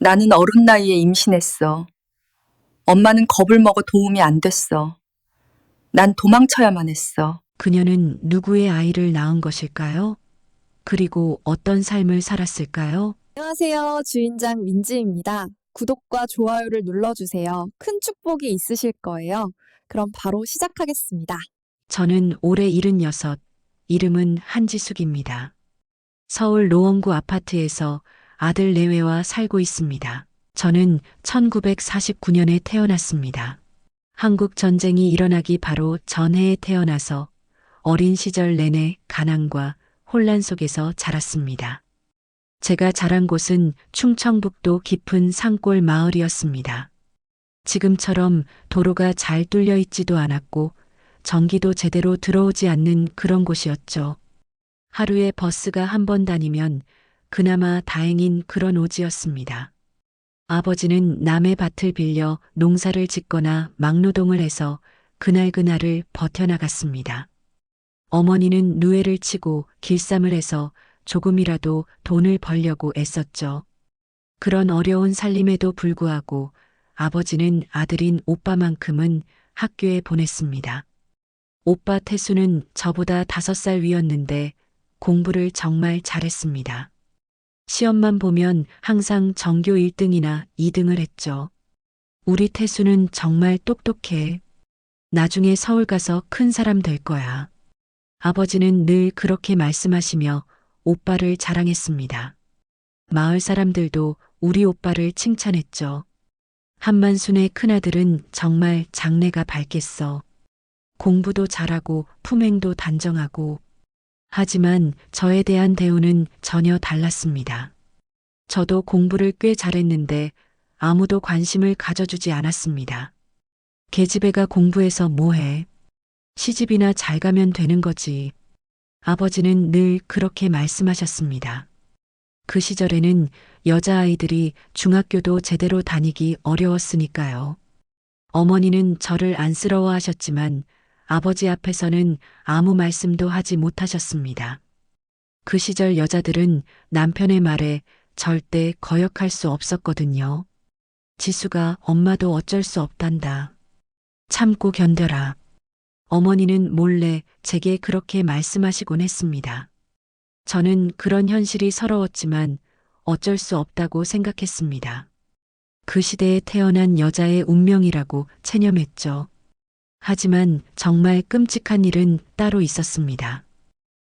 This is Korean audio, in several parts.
나는 어린 나이에 임신했어. 엄마는 겁을 먹어 도움이 안 됐어. 난 도망쳐야만 했어. 그녀는 누구의 아이를 낳은 것일까요? 그리고 어떤 삶을 살았을까요? 안녕하세요. 주인장 민지입니다. 구독과 좋아요를 눌러주세요. 큰 축복이 있으실 거예요. 그럼 바로 시작하겠습니다. 저는 올해 76, 이름은 한지숙입니다. 서울 노원구 아파트에서 아들 내외와 살고 있습니다. 저는 1949년에 태어났습니다. 한국 전쟁이 일어나기 바로 전해에 태어나서 어린 시절 내내 가난과 혼란 속에서 자랐습니다. 제가 자란 곳은 충청북도 깊은 산골 마을이었습니다. 지금처럼 도로가 잘 뚫려 있지도 않았고 전기도 제대로 들어오지 않는 그런 곳이었죠. 하루에 버스가 한 번 다니면 그나마 다행인 그런 오지였습니다. 아버지는 남의 밭을 빌려 농사를 짓거나 막노동을 해서 그날그날을 버텨나갔습니다. 어머니는 누에를 치고 길쌈을 해서 조금이라도 돈을 벌려고 애썼죠. 그런 어려운 살림에도 불구하고 아버지는 아들인 오빠만큼은 학교에 보냈습니다. 오빠 태수는 저보다 5살 위였는데 공부를 정말 잘했습니다. 시험만 보면 항상 전교 1등이나 2등을 했죠. 우리 태수는 정말 똑똑해. 나중에 서울 가서 큰 사람 될 거야. 아버지는 늘 그렇게 말씀하시며 오빠를 자랑했습니다. 마을 사람들도 우리 오빠를 칭찬했죠. 한만순의 큰아들은 정말 장래가 밝겠어. 공부도 잘하고 품행도 단정하고. 하지만 저에 대한 대우는 전혀 달랐습니다. 저도 공부를 꽤 잘했는데 아무도 관심을 가져주지 않았습니다. 계집애가 공부해서 뭐해? 시집이나 잘 가면 되는 거지. 아버지는 늘 그렇게 말씀하셨습니다. 그 시절에는 여자아이들이 중학교도 제대로 다니기 어려웠으니까요. 어머니는 저를 안쓰러워하셨지만 아버지 앞에서는 아무 말씀도 하지 못하셨습니다. 그 시절 여자들은 남편의 말에 절대 거역할 수 없었거든요. 지수가 엄마도 어쩔 수 없단다. 참고 견뎌라. 어머니는 몰래 제게 그렇게 말씀하시곤 했습니다. 저는 그런 현실이 서러웠지만 어쩔 수 없다고 생각했습니다. 그 시대에 태어난 여자의 운명이라고 체념했죠. 하지만 정말 끔찍한 일은 따로 있었습니다.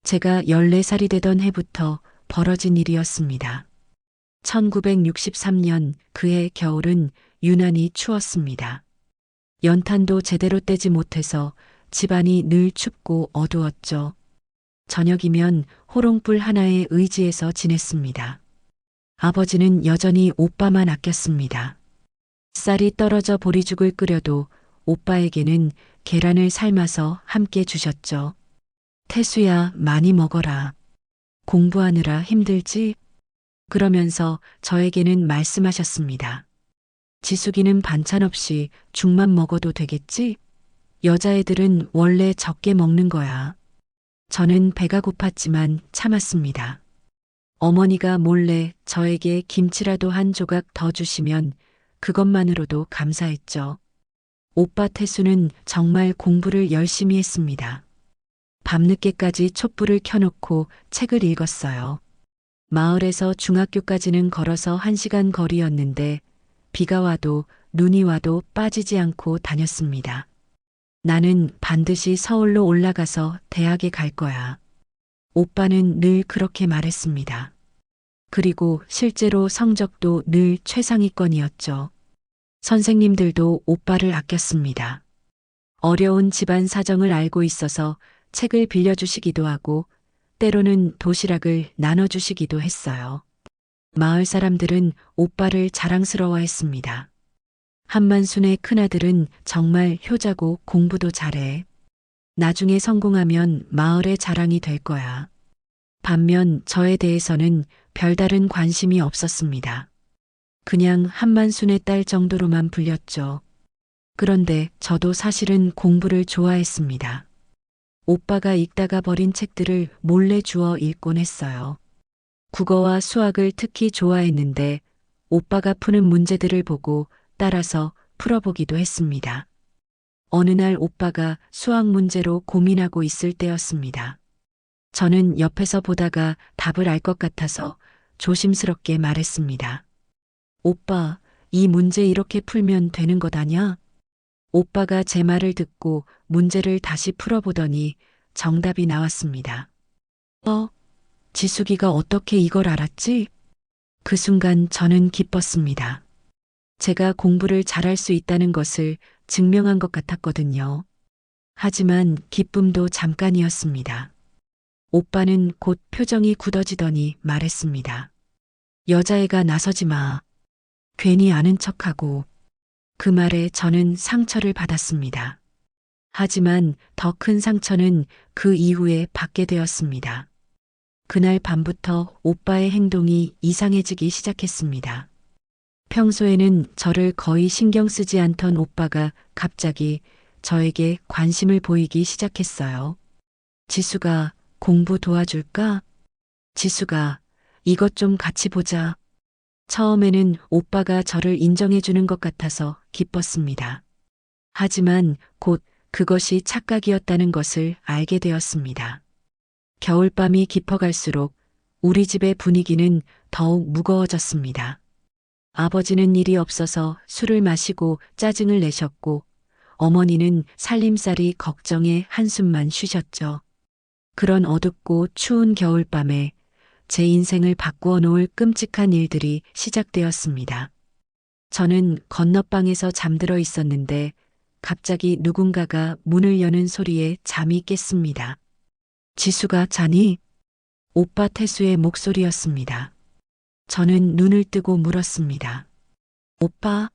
제가 14살이 되던 해부터 벌어진 일이었습니다. 1963년 그해 겨울은 유난히 추웠습니다. 연탄도 제대로 떼지 못해서 집안이 늘 춥고 어두웠죠. 저녁이면 호롱불 하나에 의지해서 지냈습니다. 아버지는 여전히 오빠만 아꼈습니다. 쌀이 떨어져 보리죽을 끓여도 오빠에게는 계란을 삶아서 함께 주셨죠. 태수야, 많이 먹어라. 공부하느라 힘들지? 그러면서 저에게는 말씀하셨습니다. 지숙이는 반찬 없이 죽만 먹어도 되겠지? 여자애들은 원래 적게 먹는 거야. 저는 배가 고팠지만 참았습니다. 어머니가 몰래 저에게 김치라도 한 조각 더 주시면 그것만으로도 감사했죠. 오빠 태수는 정말 공부를 열심히 했습니다. 밤늦게까지 촛불을 켜놓고 책을 읽었어요. 마을에서 중학교까지는 걸어서 1시간 거리였는데 비가 와도 눈이 와도 빠지지 않고 다녔습니다. 나는 반드시 서울로 올라가서 대학에 갈 거야. 오빠는 늘 그렇게 말했습니다. 그리고 실제로 성적도 늘 최상위권이었죠. 선생님들도 오빠를 아꼈습니다. 어려운 집안 사정을 알고 있어서 책을 빌려주시기도 하고 때로는 도시락을 나눠주시기도 했어요. 마을 사람들은 오빠를 자랑스러워했습니다. 한만순의 큰아들은 정말 효자고 공부도 잘해. 나중에 성공하면 마을의 자랑이 될 거야. 반면 저에 대해서는 별다른 관심이 없었습니다. 그냥 한만순의 딸 정도로만 불렸죠. 그런데 저도 사실은 공부를 좋아했습니다. 오빠가 읽다가 버린 책들을 몰래 주워 읽곤 했어요. 국어와 수학을 특히 좋아했는데 오빠가 푸는 문제들을 보고 따라서 풀어보기도 했습니다. 어느 날 오빠가 수학 문제로 고민하고 있을 때였습니다. 저는 옆에서 보다가 답을 알 것 같아서 조심스럽게 말했습니다. 오빠, 이 문제 이렇게 풀면 되는 것 아냐? 오빠가 제 말을 듣고 문제를 다시 풀어보더니 정답이 나왔습니다. 지숙이가 어떻게 이걸 알았지? 그 순간 저는 기뻤습니다. 제가 공부를 잘할 수 있다는 것을 증명한 것 같았거든요. 하지만 기쁨도 잠깐이었습니다. 오빠는 곧 표정이 굳어지더니 말했습니다. 여자애가 나서지 마. 괜히 아는 척하고. 그 말에 저는 상처를 받았습니다. 하지만 더 큰 상처는 그 이후에 받게 되었습니다. 그날 밤부터 오빠의 행동이 이상해지기 시작했습니다. 평소에는 저를 거의 신경 쓰지 않던 오빠가 갑자기 저에게 관심을 보이기 시작했어요. 지수가 공부 도와줄까? 지수가 이것 좀 같이 보자. 처음에는 오빠가 저를 인정해주는 것 같아서 기뻤습니다. 하지만 곧 그것이 착각이었다는 것을 알게 되었습니다. 겨울밤이 깊어갈수록 우리 집의 분위기는 더욱 무거워졌습니다. 아버지는 일이 없어서 술을 마시고 짜증을 내셨고 어머니는 살림살이 걱정에 한숨만 쉬셨죠. 그런 어둡고 추운 겨울밤에 제 인생을 바꾸어 놓을 끔찍한 일들이 시작되었습니다. 저는 건너방에서 잠들어 있었는데 갑자기 누군가가 문을 여는 소리에 잠이 깼습니다. 지수가 자니? 오빠 태수의 목소리였습니다. 저는 눈을 뜨고 물었습니다. 오빠,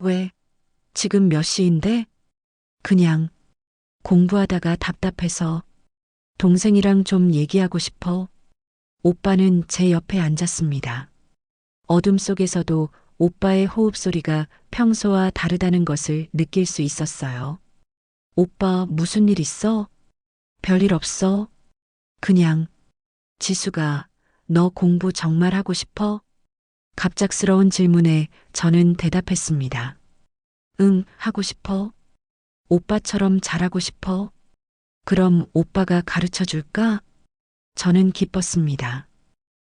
왜? 지금 몇 시인데? 그냥 공부하다가 답답해서 동생이랑 좀 얘기하고 싶어. 오빠는 제 옆에 앉았습니다. 어둠 속에서도 오빠의 호흡 소리가 평소와 다르다는 것을 느낄 수 있었어요. 오빠 무슨 일 있어? 별일 없어. 그냥 지수가 너 공부 정말 하고 싶어? 갑작스러운 질문에 저는 대답했습니다. 응, 하고 싶어. 오빠처럼 잘하고 싶어. 그럼 오빠가 가르쳐 줄까? 저는 기뻤습니다.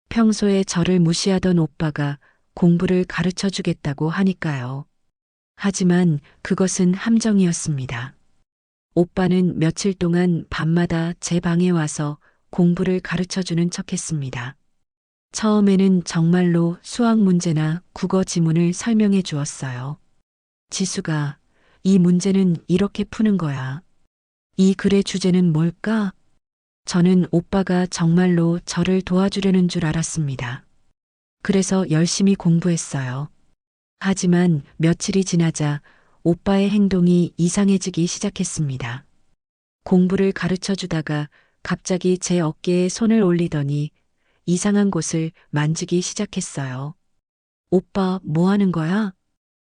평소에 저를 무시하던 오빠가 공부를 가르쳐 주겠다고 하니까요. 하지만 그것은 함정이었습니다. 오빠는 며칠 동안 밤마다 제 방에 와서 공부를 가르쳐 주는 척 했습니다. 처음에는 정말로 수학 문제나 국어 지문을 설명해 주었어요. 지수가 이 문제는 이렇게 푸는 거야. 이 글의 주제는 뭘까? 저는 오빠가 정말로 저를 도와주려는 줄 알았습니다. 그래서 열심히 공부했어요. 하지만 며칠이 지나자 오빠의 행동이 이상해지기 시작했습니다. 공부를 가르쳐 주다가 갑자기 제 어깨에 손을 올리더니 이상한 곳을 만지기 시작했어요. 오빠, 뭐 하는 거야?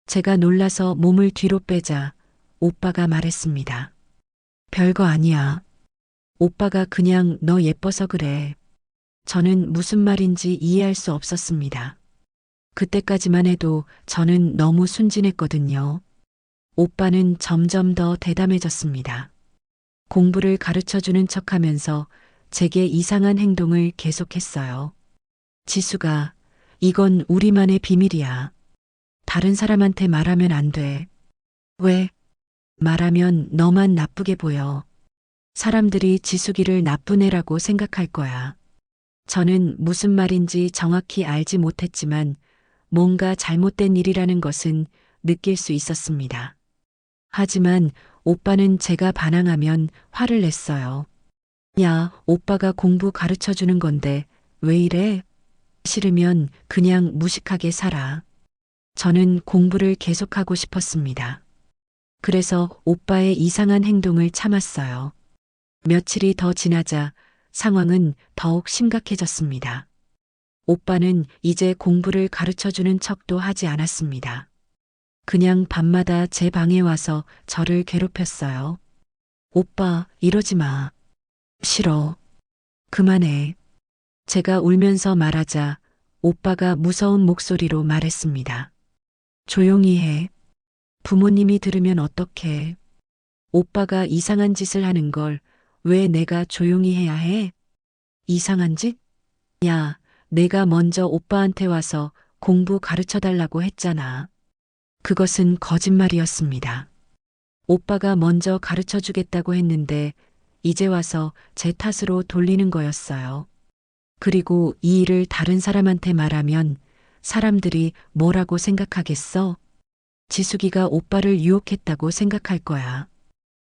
제가 놀라서 몸을 뒤로 빼자 오빠가 말했습니다. 별거 아니야. 오빠가 그냥 너 예뻐서 그래. 저는 무슨 말인지 이해할 수 없었습니다. 그때까지만 해도 저는 너무 순진했거든요. 오빠는 점점 더 대담해졌습니다. 공부를 가르쳐 주는 척 하면서 제게 이상한 행동을 계속했어요. 지수가, 이건 우리만의 비밀이야. 다른 사람한테 말하면 안 돼. 왜? 말하면 너만 나쁘게 보여. 사람들이 지숙이를 나쁜 애라고 생각할 거야. 저는 무슨 말인지 정확히 알지 못했지만 뭔가 잘못된 일이라는 것은 느낄 수 있었습니다. 하지만 오빠는 제가 반항하면 화를 냈어요. 야, 오빠가 공부 가르쳐 주는 건데 왜 이래? 싫으면 그냥 무식하게 살아. 저는 공부를 계속하고 싶었습니다. 그래서 오빠의 이상한 행동을 참았어요. 며칠이 더 지나자 상황은 더욱 심각해졌습니다. 오빠는 이제 공부를 가르쳐 주는 척도 하지 않았습니다. 그냥 밤마다 제 방에 와서 저를 괴롭혔어요. 오빠, 이러지 마. 싫어. 그만해. 제가 울면서 말하자 오빠가 무서운 목소리로 말했습니다. 조용히 해. 부모님이 들으면 어떡해. 오빠가 이상한 짓을 하는 걸 왜 내가 조용히 해야 해? 이상한 짓? 야, 내가 먼저 오빠한테 와서 공부 가르쳐 달라고 했잖아. 그것은 거짓말이었습니다. 오빠가 먼저 가르쳐 주겠다고 했는데 이제 와서 제 탓으로 돌리는 거였어요. 그리고 이 일을 다른 사람한테 말하면 사람들이 뭐라고 생각하겠어? 지숙이가 오빠를 유혹했다고 생각할 거야.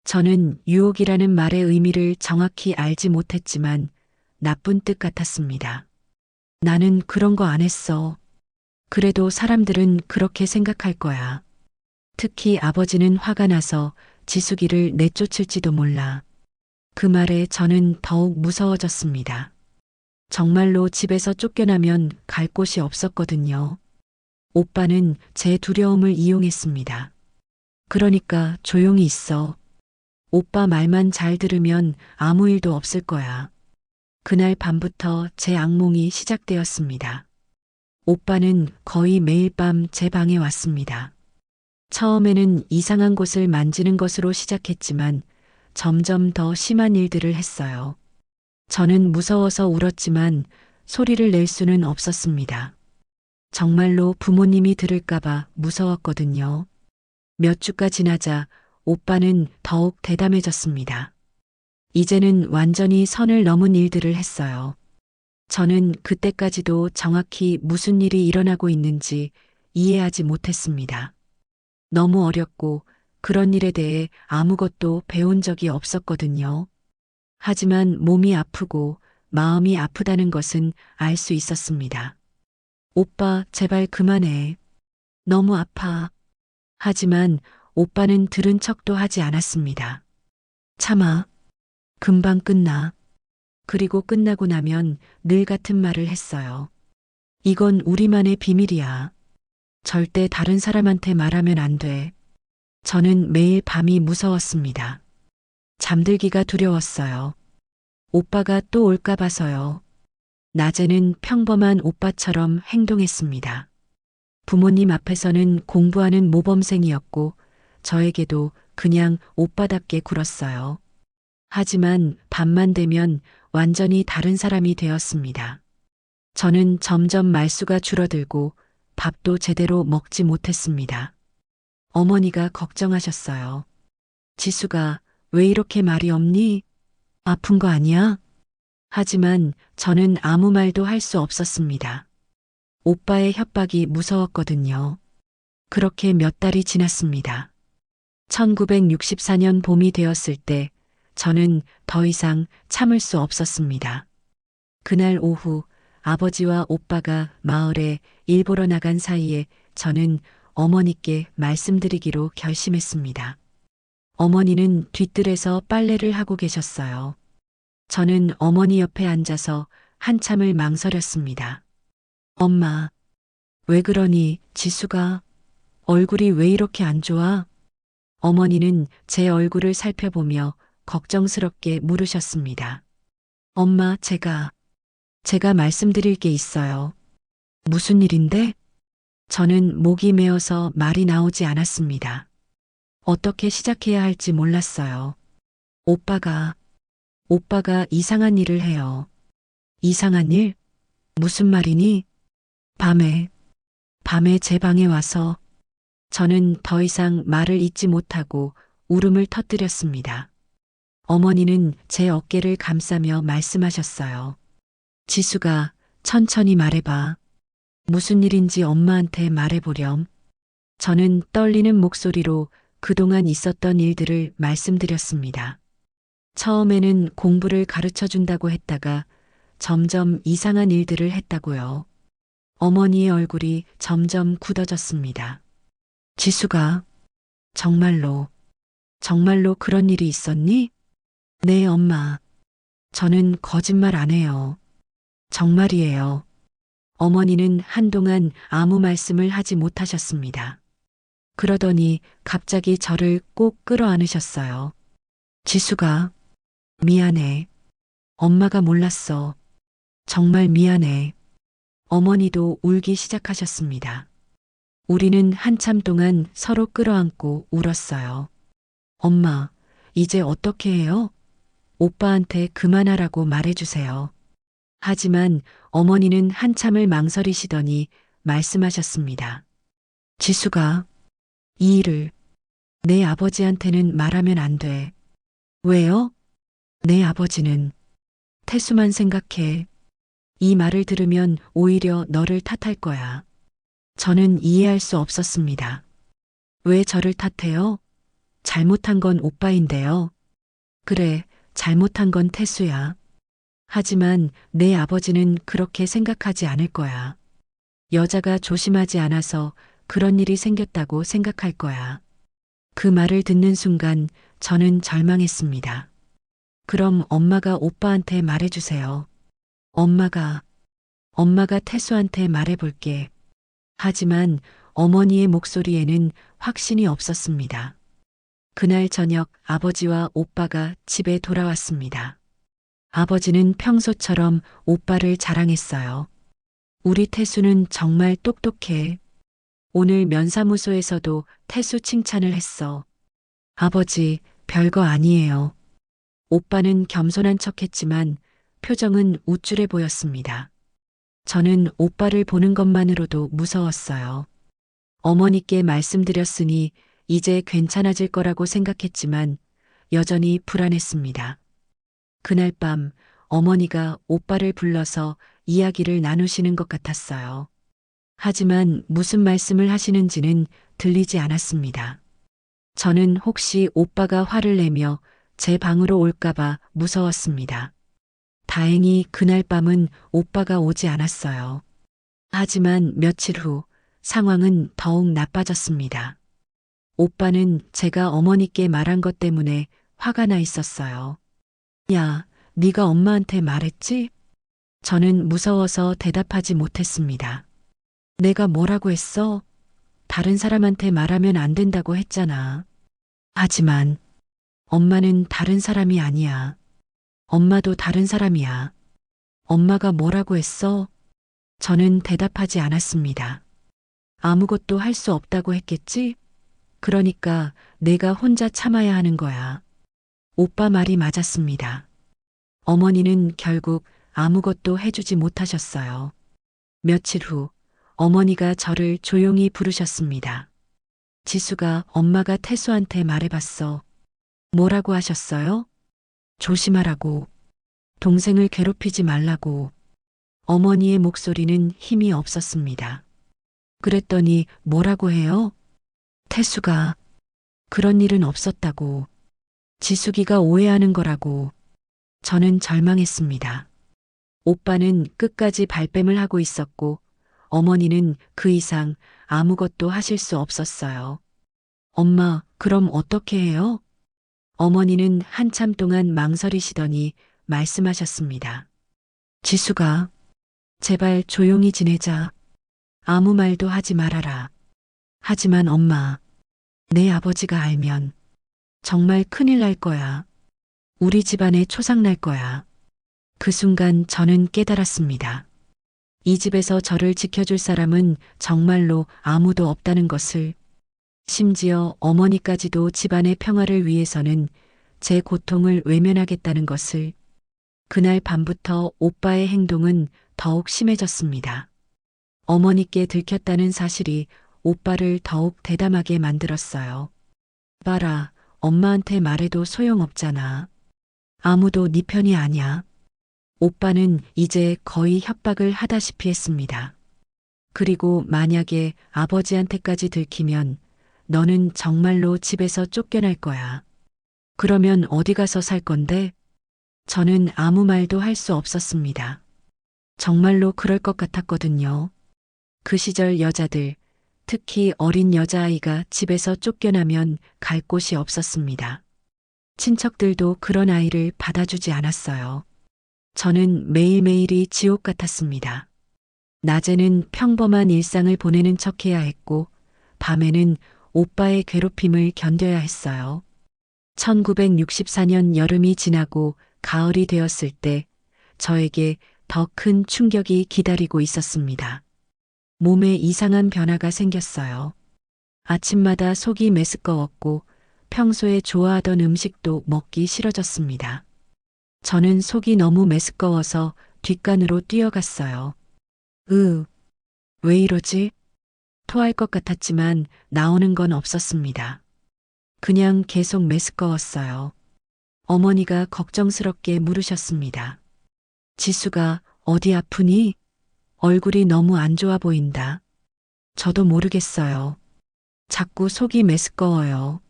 저는 유혹이라는 말의 의미를 정확히 알지 못했지만 나쁜 뜻 같았습니다. 나는 그런 거 안 했어. 그래도 사람들은 그렇게 생각할 거야. 특히 아버지는 화가 나서 지숙이를 내쫓을지도 몰라. 그 말에 저는 더욱 무서워졌습니다. 정말로 집에서 쫓겨나면 갈 곳이 없었거든요. 오빠는 제 두려움을 이용했습니다. 그러니까 조용히 있어. 오빠 말만 잘 들으면 아무 일도 없을 거야. 그날 밤부터 제 악몽이 시작되었습니다. 오빠는 거의 매일 밤 제 방에 왔습니다. 처음에는 이상한 곳을 만지는 것으로 시작했지만 점점 더 심한 일들을 했어요. 저는 무서워서 울었지만 소리를 낼 수는 없었습니다. 정말로 부모님이 들을까봐 무서웠거든요. 몇 주가 지나자 오빠는 더욱 대담해졌습니다. 이제는 완전히 선을 넘은 일들을 했어요. 저는 그때까지도 정확히 무슨 일이 일어나고 있는지 이해하지 못했습니다. 너무 어렸고 그런 일에 대해 아무것도 배운 적이 없었거든요. 하지만 몸이 아프고 마음이 아프다는 것은 알 수 있었습니다. 오빠, 제발 그만해. 너무 아파. 하지만 오빠는 들은 척도 하지 않았습니다. 참아. 금방 끝나. 그리고 끝나고 나면 늘 같은 말을 했어요. 이건 우리만의 비밀이야. 절대 다른 사람한테 말하면 안 돼. 저는 매일 밤이 무서웠습니다. 잠들기가 두려웠어요. 오빠가 또 올까 봐서요. 낮에는 평범한 오빠처럼 행동했습니다. 부모님 앞에서는 공부하는 모범생이었고 저에게도 그냥 오빠답게 굴었어요. 하지만 밤만 되면 완전히 다른 사람이 되었습니다. 저는 점점 말수가 줄어들고 밥도 제대로 먹지 못했습니다. 어머니가 걱정하셨어요. 지수가 왜 이렇게 말이 없니? 아픈 거 아니야? 하지만 저는 아무 말도 할 수 없었습니다. 오빠의 협박이 무서웠거든요. 그렇게 몇 달이 지났습니다. 1964년 봄이 되었을 때 저는 더 이상 참을 수 없었습니다. 그날 오후 아버지와 오빠가 마을에 일 보러 나간 사이에 저는 어머니께 말씀드리기로 결심했습니다. 어머니는 뒤뜰에서 빨래를 하고 계셨어요. 저는 어머니 옆에 앉아서 한참을 망설였습니다. 엄마, 왜 그러니, 지수가? 얼굴이 왜 이렇게 안 좋아? 어머니는 제 얼굴을 살펴보며 걱정스럽게 물으셨습니다. 엄마, 제가 말씀드릴 게 있어요. 무슨 일인데? 저는 목이 메어서 말이 나오지 않았습니다. 어떻게 시작해야 할지 몰랐어요. 오빠가 이상한 일을 해요. 이상한 일? 무슨 말이니? 밤에 제 방에 와서 저는 더 이상 말을 잇지 못하고 울음을 터뜨렸습니다. 어머니는 제 어깨를 감싸며 말씀하셨어요. 지수가 천천히 말해봐. 무슨 일인지 엄마한테 말해보렴. 저는 떨리는 목소리로 그동안 있었던 일들을 말씀드렸습니다. 처음에는 공부를 가르쳐 준다고 했다가 점점 이상한 일들을 했다고요. 어머니의 얼굴이 점점 굳어졌습니다. 지수가 정말로 그런 일이 있었니? 네, 엄마. 저는 거짓말 안 해요. 정말이에요. 어머니는 한동안 아무 말씀을 하지 못하셨습니다. 그러더니 갑자기 저를 꼭 끌어안으셨어요. 지수가 미안해. 엄마가 몰랐어. 정말 미안해. 어머니도 울기 시작하셨습니다. 우리는 한참 동안 서로 끌어안고 울었어요. 엄마, 이제 어떻게 해요? 오빠한테 그만하라고 말해주세요. 하지만 어머니는 한참을 망설이시더니 말씀하셨습니다. 지수가 이 일을 내 아버지한테는 말하면 안 돼. 왜요? 내 아버지는 태수만 생각해. 이 말을 들으면 오히려 너를 탓할 거야. 저는 이해할 수 없었습니다. 왜 저를 탓해요? 잘못한 건 오빠인데요. 그래, 잘못한 건 태수야. 하지만 내 아버지는 그렇게 생각하지 않을 거야. 여자가 조심하지 않아서 그런 일이 생겼다고 생각할 거야. 그 말을 듣는 순간 저는 절망했습니다. 그럼 엄마가 오빠한테 말해주세요. 엄마가 태수한테 말해볼게. 하지만 어머니의 목소리에는 확신이 없었습니다. 그날 저녁 아버지와 오빠가 집에 돌아왔습니다. 아버지는 평소처럼 오빠를 자랑했어요. 우리 태수는 정말 똑똑해. 오늘 면사무소에서도 태수 칭찬을 했어. 아버지, 별거 아니에요. 오빠는 겸손한 척했지만 표정은 우쭐해 보였습니다. 저는 오빠를 보는 것만으로도 무서웠어요. 어머니께 말씀드렸으니 이제 괜찮아질 거라고 생각했지만 여전히 불안했습니다. 그날 밤 어머니가 오빠를 불러서 이야기를 나누시는 것 같았어요. 하지만 무슨 말씀을 하시는지는 들리지 않았습니다. 저는 혹시 오빠가 화를 내며 제 방으로 올까봐 무서웠습니다. 다행히 그날 밤은 오빠가 오지 않았어요. 하지만 며칠 후 상황은 더욱 나빠졌습니다. 오빠는 제가 어머니께 말한 것 때문에 화가 나 있었어요. 야, 네가 엄마한테 말했지? 저는 무서워서 대답하지 못했습니다. 내가 뭐라고 했어? 다른 사람한테 말하면 안 된다고 했잖아. 하지만 엄마는 다른 사람이 아니야. 엄마도 다른 사람이야. 엄마가 뭐라고 했어? 저는 대답하지 않았습니다. 아무것도 할 수 없다고 했겠지? 그러니까 내가 혼자 참아야 하는 거야. 오빠 말이 맞았습니다. 어머니는 결국 아무것도 해주지 못하셨어요. 며칠 후 어머니가 저를 조용히 부르셨습니다. 지수가 엄마가 태수한테 말해봤어. 뭐라고 하셨어요? 조심하라고. 동생을 괴롭히지 말라고. 어머니의 목소리는 힘이 없었습니다. 그랬더니 뭐라고 해요? 태수가 그런 일은 없었다고. 지숙이가 오해하는 거라고. 저는 절망했습니다. 오빠는 끝까지 발뺌을 하고 있었고 어머니는 그 이상 아무것도 하실 수 없었어요. 엄마, 그럼 어떻게 해요? 어머니는 한참 동안 망설이시더니 말씀하셨습니다. 지수가, 제발 조용히 지내자. 아무 말도 하지 말아라. 하지만 엄마, 내 아버지가 알면 정말 큰일 날 거야. 우리 집안에 초상 날 거야. 그 순간 저는 깨달았습니다. 이 집에서 저를 지켜줄 사람은 정말로 아무도 없다는 것을, 심지어 어머니까지도 집안의 평화를 위해서는 제 고통을 외면하겠다는 것을. 그날 밤부터 오빠의 행동은 더욱 심해졌습니다. 어머니께 들켰다는 사실이 오빠를 더욱 대담하게 만들었어요. 봐라, 엄마한테 말해도 소용없잖아. 아무도 네 편이 아니야. 오빠는 이제 거의 협박을 하다시피 했습니다. 그리고 만약에 아버지한테까지 들키면 너는 정말로 집에서 쫓겨날 거야. 그러면 어디 가서 살 건데? 저는 아무 말도 할 수 없었습니다. 정말로 그럴 것 같았거든요. 그 시절 여자들, 특히 어린 여자아이가 집에서 쫓겨나면 갈 곳이 없었습니다. 친척들도 그런 아이를 받아주지 않았어요. 저는 매일매일이 지옥 같았습니다. 낮에는 평범한 일상을 보내는 척해야 했고, 밤에는 오빠의 괴롭힘을 견뎌야 했어요. 1964년 여름이 지나고 가을이 되었을 때 저에게 더 큰 충격이 기다리고 있었습니다. 몸에 이상한 변화가 생겼어요. 아침마다 속이 메스꺼웠고 평소에 좋아하던 음식도 먹기 싫어졌습니다. 저는 속이 너무 메스꺼워서 뒷간으로 뛰어갔어요. 왜 이러지? 토할 것 같았지만 나오는 건 없었습니다. 그냥 계속 메스꺼웠어요. 어머니가 걱정스럽게 물으셨습니다. 지수가 어디 아프니? 얼굴이 너무 안 좋아 보인다. 저도 모르겠어요. 자꾸 속이 메스꺼워요.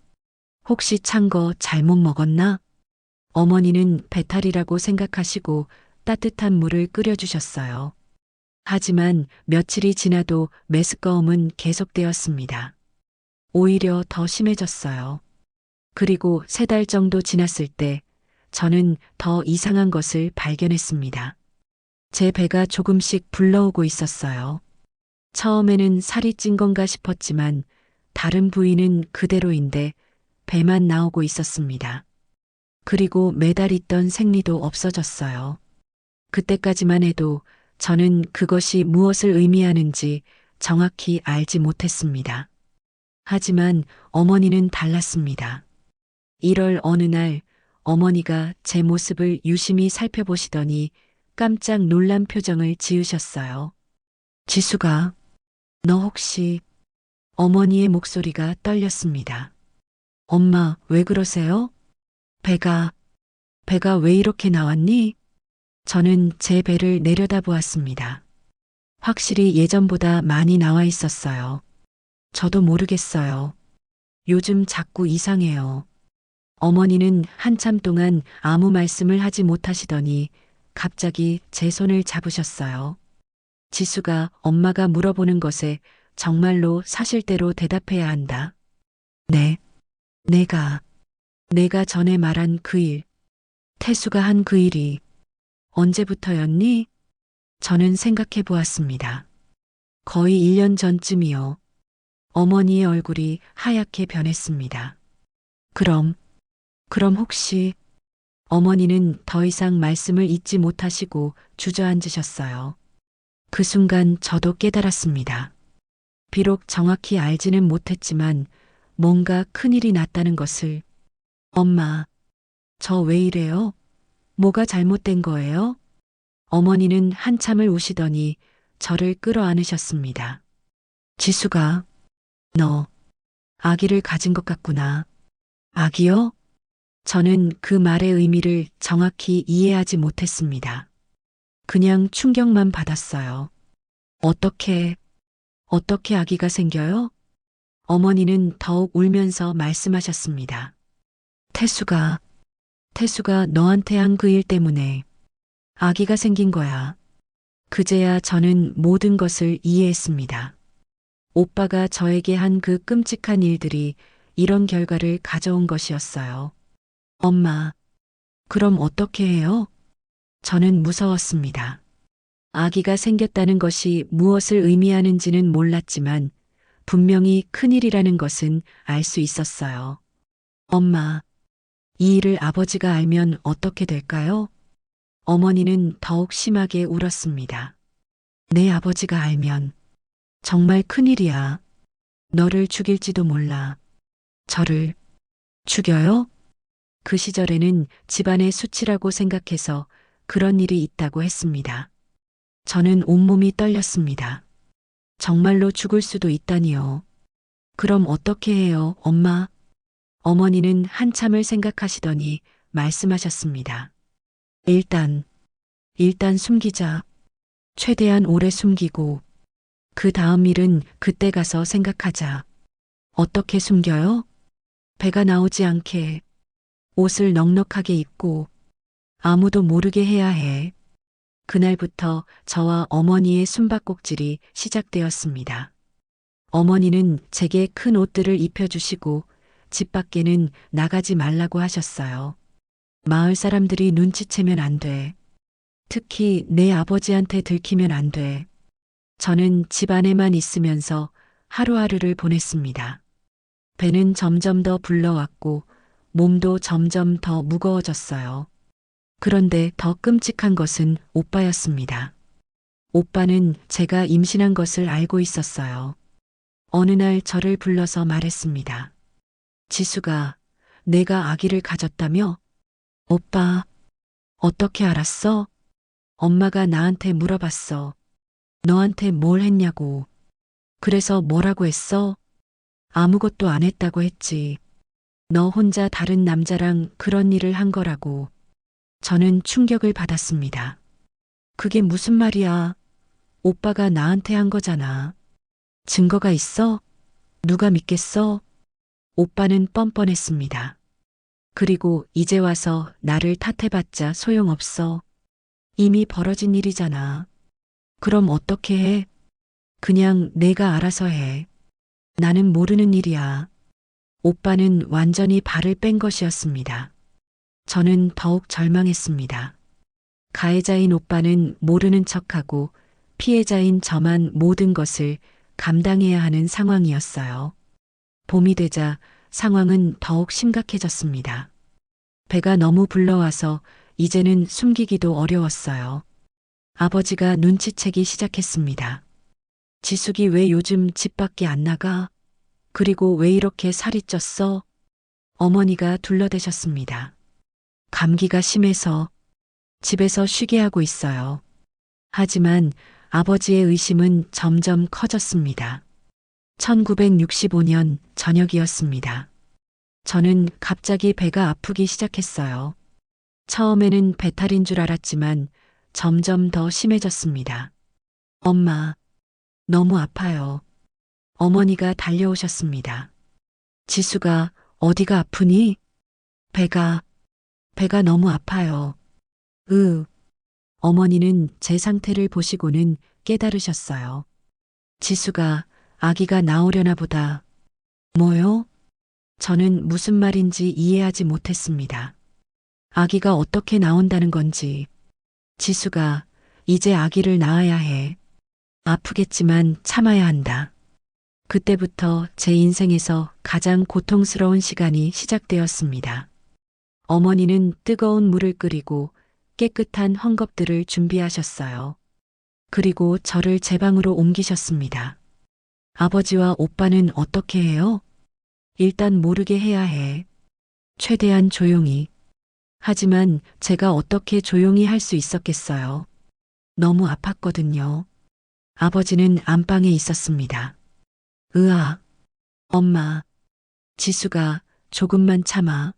혹시 찬 거 잘못 먹었나? 어머니는 배탈이라고 생각하시고 따뜻한 물을 끓여주셨어요. 하지만 며칠이 지나도 메스꺼움은 계속되었습니다. 오히려 더 심해졌어요. 그리고 3달 정도 지났을 때 저는 더 이상한 것을 발견했습니다. 제 배가 조금씩 불러오고 있었어요. 처음에는 살이 찐 건가 싶었지만 다른 부위는 그대로인데 배만 나오고 있었습니다. 그리고 매달 있던 생리도 없어졌어요. 그때까지만 해도 저는 그것이 무엇을 의미하는지 정확히 알지 못했습니다. 하지만 어머니는 달랐습니다. 1월 어느 날 어머니가 제 모습을 유심히 살펴보시더니 깜짝 놀란 표정을 지으셨어요. 지수가, 너 혹시... 어머니의 목소리가 떨렸습니다. 엄마, 왜 그러세요? 배가 왜 이렇게 나왔니? 저는 제 배를 내려다보았습니다. 확실히 예전보다 많이 나와 있었어요. 저도 모르겠어요. 요즘 자꾸 이상해요. 어머니는 한참 동안 아무 말씀을 하지 못하시더니 갑자기 제 손을 잡으셨어요. 지수가 엄마가 물어보는 것에 정말로 사실대로 대답해야 한다. 네, 내가 전에 말한 그 일, 태수가 한 그 일이 언제부터였니? 저는 생각해 보았습니다. 거의 1년 전쯤이요. 어머니의 얼굴이 하얗게 변했습니다. 그럼 혹시... 어머니는 더 이상 말씀을 잇지 못하시고 주저앉으셨어요. 그 순간 저도 깨달았습니다. 비록 정확히 알지는 못했지만 뭔가 큰일이 났다는 것을. 엄마, 저 왜 이래요? 뭐가 잘못된 거예요? 어머니는 한참을 우시더니 저를 끌어안으셨습니다. 지수가, 너 아기를 가진 것 같구나. 아기요? 저는 그 말의 의미를 정확히 이해하지 못했습니다. 그냥 충격만 받았어요. 어떻게 아기가 생겨요? 어머니는 더욱 울면서 말씀하셨습니다. 태수가 너한테 한 그 일 때문에 아기가 생긴 거야. 그제야 저는 모든 것을 이해했습니다. 오빠가 저에게 한 그 끔찍한 일들이 이런 결과를 가져온 것이었어요. 엄마, 그럼 어떻게 해요? 저는 무서웠습니다. 아기가 생겼다는 것이 무엇을 의미하는지는 몰랐지만 분명히 큰일이라는 것은 알 수 있었어요. 엄마, 이 일을 아버지가 알면 어떻게 될까요? 어머니는 더욱 심하게 울었습니다. 내 아버지가 알면 정말 큰일이야. 너를 죽일지도 몰라. 저를 죽여요? 그 시절에는 집안의 수치라고 생각해서 그런 일이 있다고 했습니다. 저는 온몸이 떨렸습니다. 정말로 죽을 수도 있다니요. 그럼 어떻게 해요, 엄마? 어머니는 한참을 생각하시더니 말씀하셨습니다. 일단 숨기자. 최대한 오래 숨기고 그 다음 일은 그때 가서 생각하자. 어떻게 숨겨요? 배가 나오지 않게 옷을 넉넉하게 입고 아무도 모르게 해야 해. 그날부터 저와 어머니의 숨바꼭질이 시작되었습니다. 어머니는 제게 큰 옷들을 입혀주시고 집 밖에는 나가지 말라고 하셨어요. 마을 사람들이 눈치채면 안 돼. 특히 내 아버지한테 들키면 안 돼. 저는 집 안에만 있으면서 하루하루를 보냈습니다. 배는 점점 더 불러왔고 몸도 점점 더 무거워졌어요. 그런데 더 끔찍한 것은 오빠였습니다. 오빠는 제가 임신한 것을 알고 있었어요. 어느 날 저를 불러서 말했습니다. 지수가 내가 아기를 가졌다며? 오빠, 어떻게 알았어? 엄마가 나한테 물어봤어. 너한테 뭘 했냐고. 그래서 뭐라고 했어? 아무것도 안 했다고 했지. 너 혼자 다른 남자랑 그런 일을 한 거라고. 저는 충격을 받았습니다. 그게 무슨 말이야? 오빠가 나한테 한 거잖아. 증거가 있어? 누가 믿겠어? 오빠는 뻔뻔했습니다. 그리고 이제 와서 나를 탓해봤자 소용없어. 이미 벌어진 일이잖아. 그럼 어떻게 해? 그냥 내가 알아서 해. 나는 모르는 일이야. 오빠는 완전히 발을 뺀 것이었습니다. 저는 더욱 절망했습니다. 가해자인 오빠는 모르는 척하고 피해자인 저만 모든 것을 감당해야 하는 상황이었어요. 봄이 되자 상황은 더욱 심각해졌습니다. 배가 너무 불러와서 이제는 숨기기도 어려웠어요. 아버지가 눈치채기 시작했습니다. 지숙이 왜 요즘 집 밖에 안 나가? 그리고 왜 이렇게 살이 쪘어? 어머니가 둘러대셨습니다. 감기가 심해서 집에서 쉬게 하고 있어요. 하지만 아버지의 의심은 점점 커졌습니다. 1965년 저녁이었습니다. 저는 갑자기 배가 아프기 시작했어요. 처음에는 배탈인 줄 알았지만 점점 더 심해졌습니다. 엄마, 너무 아파요. 어머니가 달려오셨습니다. 지수가 어디가 아프니? 배가 너무 아파요. 어머니는 제 상태를 보시고는 깨달으셨어요. 지수가 아기가 나오려나 보다. 뭐요? 저는 무슨 말인지 이해하지 못했습니다. 아기가 어떻게 나온다는 건지. 지수가 이제 아기를 낳아야 해. 아프겠지만 참아야 한다. 그때부터 제 인생에서 가장 고통스러운 시간이 시작되었습니다. 어머니는 뜨거운 물을 끓이고 깨끗한 헝겊들을 준비하셨어요. 그리고 저를 제 방으로 옮기셨습니다. 아버지와 오빠는 어떻게 해요? 일단 모르게 해야 해. 최대한 조용히. 하지만 제가 어떻게 조용히 할 수 있었겠어요. 너무 아팠거든요. 아버지는 안방에 있었습니다. 엄마. 지수가 조금만 참아.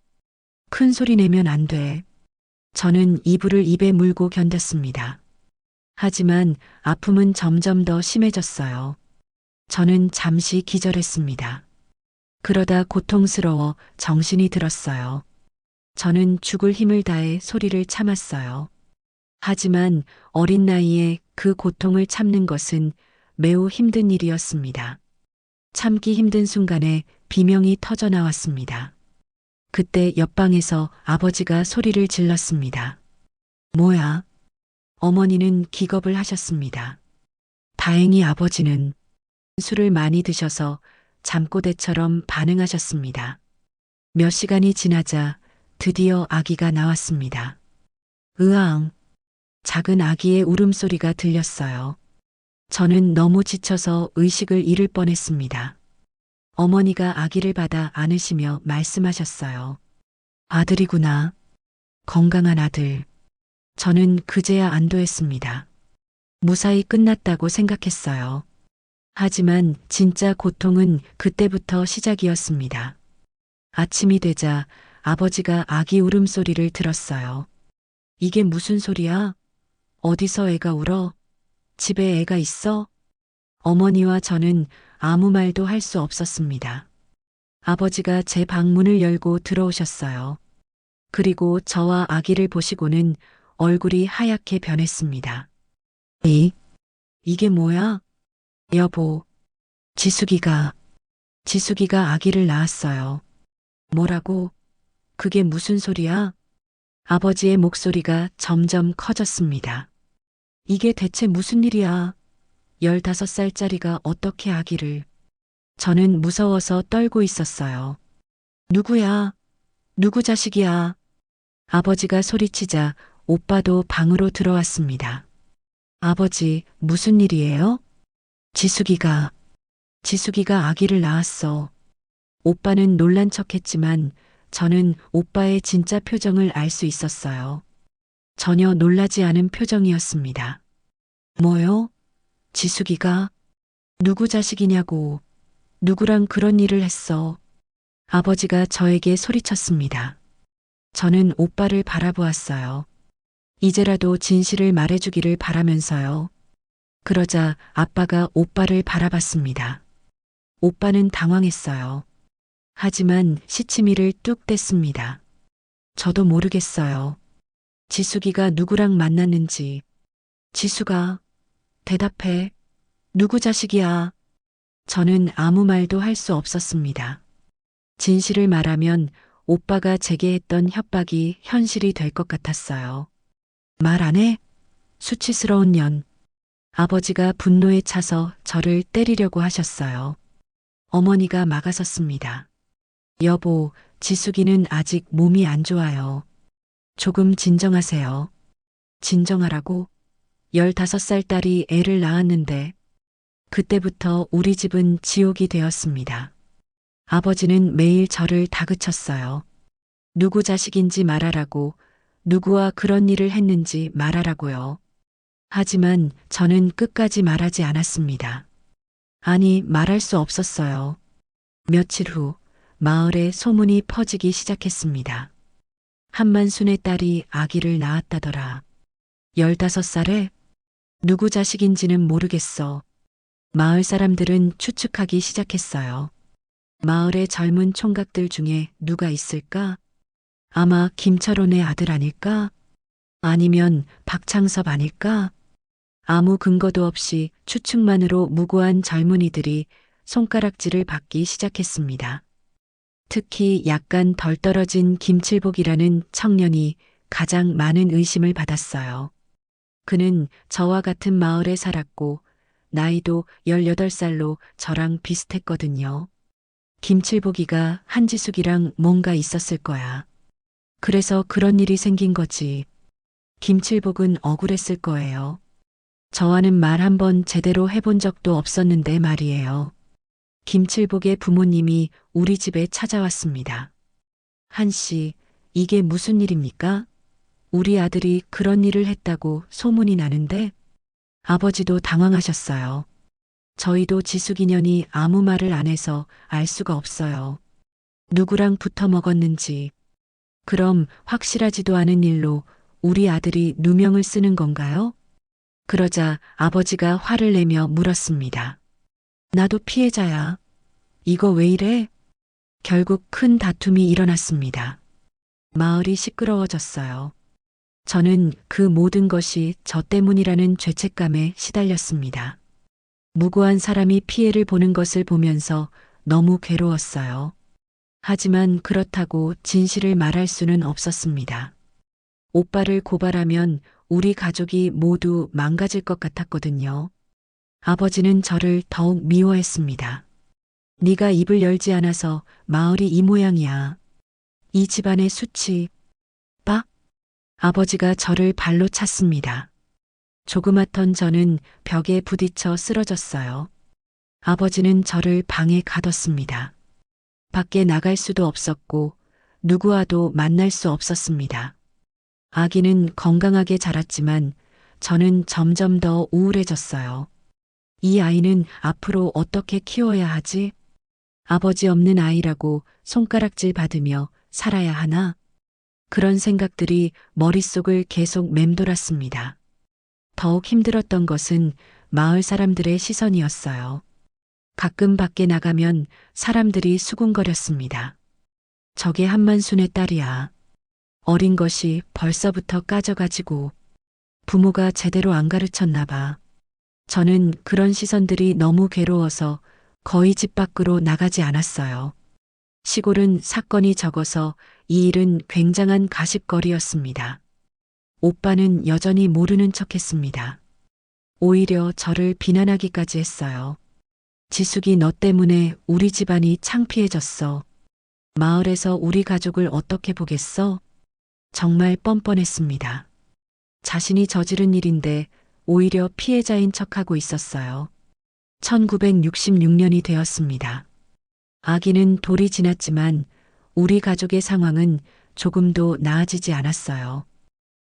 큰 소리 내면 안 돼. 저는 이불을 입에 물고 견뎠습니다. 하지만 아픔은 점점 더 심해졌어요. 저는 잠시 기절했습니다. 그러다 고통스러워 정신이 들었어요. 저는 죽을 힘을 다해 소리를 참았어요. 하지만 어린 나이에 그 고통을 참는 것은 매우 힘든 일이었습니다. 참기 힘든 순간에 비명이 터져 나왔습니다. 그때 옆방에서 아버지가 소리를 질렀습니다. 뭐야? 어머니는 기겁을 하셨습니다. 다행히 아버지는 술을 많이 드셔서 잠꼬대처럼 반응하셨습니다. 몇 시간이 지나자 드디어 아기가 나왔습니다. 으앙! 작은 아기의 울음소리가 들렸어요. 저는 너무 지쳐서 의식을 잃을 뻔했습니다. 어머니가 아기를 받아 안으시며 말씀하셨어요. 아들이구나. 건강한 아들. 저는 그제야 안도했습니다. 무사히 끝났다고 생각했어요. 하지만 진짜 고통은 그때부터 시작이었습니다. 아침이 되자 아버지가 아기 울음소리를 들었어요. 이게 무슨 소리야? 어디서 애가 울어? 집에 애가 있어? 어머니와 저는 아무 말도 할 수 없었습니다. 아버지가 제 방문을 열고 들어오셨어요. 그리고 저와 아기를 보시고는 얼굴이 하얗게 변했습니다. 이게 뭐야? 여보, 지숙이가 아기를 낳았어요. 뭐라고? 그게 무슨 소리야? 아버지의 목소리가 점점 커졌습니다. 이게 대체 무슨 일이야? 15살짜리가 어떻게 아기를. 저는 무서워서 떨고 있었어요. 누구야? 누구 자식이야? 아버지가 소리치자 오빠도 방으로 들어왔습니다. 아버지, 무슨 일이에요? 지숙이가 아기를 낳았어. 오빠는 놀란 척했지만 저는 오빠의 진짜 표정을 알 수 있었어요. 전혀 놀라지 않은 표정이었습니다. 뭐요? 지숙이가? 누구 자식이냐고. 누구랑 그런 일을 했어. 아버지가 저에게 소리쳤습니다. 저는 오빠를 바라보았어요. 이제라도 진실을 말해주기를 바라면서요. 그러자 아빠가 오빠를 바라봤습니다. 오빠는 당황했어요. 하지만 시치미를 뚝 뗐습니다. 저도 모르겠어요. 지숙이가 누구랑 만났는지. 지수가, 대답해. 누구 자식이야? 저는 아무 말도 할 수 없었습니다. 진실을 말하면 오빠가 제게 했던 협박이 현실이 될 것 같았어요. 말 안 해? 수치스러운 년. 아버지가 분노에 차서 저를 때리려고 하셨어요. 어머니가 막아섰습니다. 여보, 지숙이는 아직 몸이 안 좋아요. 조금 진정하세요. 진정하라고? 15살 딸이 애를 낳았는데 그때부터 우리 집은 지옥이 되었습니다. 아버지는 매일 저를 다그쳤어요. 누구 자식인지 말하라고, 누구와 그런 일을 했는지 말하라고요. 하지만 저는 끝까지 말하지 않았습니다. 아니, 말할 수 없었어요. 며칠 후 마을에 소문이 퍼지기 시작했습니다. 한만순의 딸이 아기를 낳았다더라. 15살에? 누구 자식인지는 모르겠어. 마을 사람들은 추측하기 시작했어요. 마을의 젊은 총각들 중에 누가 있을까? 아마 김철원의 아들 아닐까? 아니면 박창섭 아닐까? 아무 근거도 없이 추측만으로 무고한 젊은이들이 손가락질을 받기 시작했습니다. 특히 약간 덜 떨어진 김칠복이라는 청년이 가장 많은 의심을 받았어요. 그는 저와 같은 마을에 살았고 나이도 18살로 저랑 비슷했거든요. 김칠복이가 한지숙이랑 뭔가 있었을 거야. 그래서 그런 일이 생긴 거지. 김칠복은 억울했을 거예요. 저와는 말 한 번 제대로 해본 적도 없었는데 말이에요. 김칠복의 부모님이 우리 집에 찾아왔습니다. 한씨, 이게 무슨 일입니까? 우리 아들이 그런 일을 했다고 소문이 나는데? 아버지도 당황하셨어요. 저희도 지숙이년이 아무 말을 안 해서 알 수가 없어요. 누구랑 붙어 먹었는지. 그럼 확실하지도 않은 일로 우리 아들이 누명을 쓰는 건가요? 그러자 아버지가 화를 내며 물었습니다. 나도 피해자야. 이거 왜 이래? 결국 큰 다툼이 일어났습니다. 마을이 시끄러워졌어요. 저는 그 모든 것이 저 때문이라는 죄책감에 시달렸습니다. 무고한 사람이 피해를 보는 것을 보면서 너무 괴로웠어요. 하지만 그렇다고 진실을 말할 수는 없었습니다. 오빠를 고발하면 우리 가족이 모두 망가질 것 같았거든요. 아버지는 저를 더욱 미워했습니다. 네가 입을 열지 않아서 마을이 이 모양이야. 이 집안의 수치. 빠? 아버지가 저를 발로 찼습니다. 조그맣던 저는 벽에 부딪혀 쓰러졌어요. 아버지는 저를 방에 가뒀습니다. 밖에 나갈 수도 없었고 누구와도 만날 수 없었습니다. 아기는 건강하게 자랐지만 저는 점점 더 우울해졌어요. 이 아이는 앞으로 어떻게 키워야 하지? 아버지 없는 아이라고 손가락질 받으며 살아야 하나? 그런 생각들이 머릿속을 계속 맴돌았습니다. 더욱 힘들었던 것은 마을 사람들의 시선이었어요. 가끔 밖에 나가면 사람들이 수군거렸습니다. 저게 한만순의 딸이야. 어린 것이 벌써부터 까져가지고 부모가 제대로 안 가르쳤나 봐. 저는 그런 시선들이 너무 괴로워서 거의 집 밖으로 나가지 않았어요. 시골은 사건이 적어서 이 일은 굉장한 가십거리였습니다. 오빠는 여전히 모르는 척했습니다. 오히려 저를 비난하기까지 했어요. 지숙이 너 때문에 우리 집안이 창피해졌어. 마을에서 우리 가족을 어떻게 보겠어? 정말 뻔뻔했습니다. 자신이 저지른 일인데 오히려 피해자인 척하고 있었어요. 1966년이 되었습니다. 아기는 돌이 지났지만 우리 가족의 상황은 조금도 나아지지 않았어요.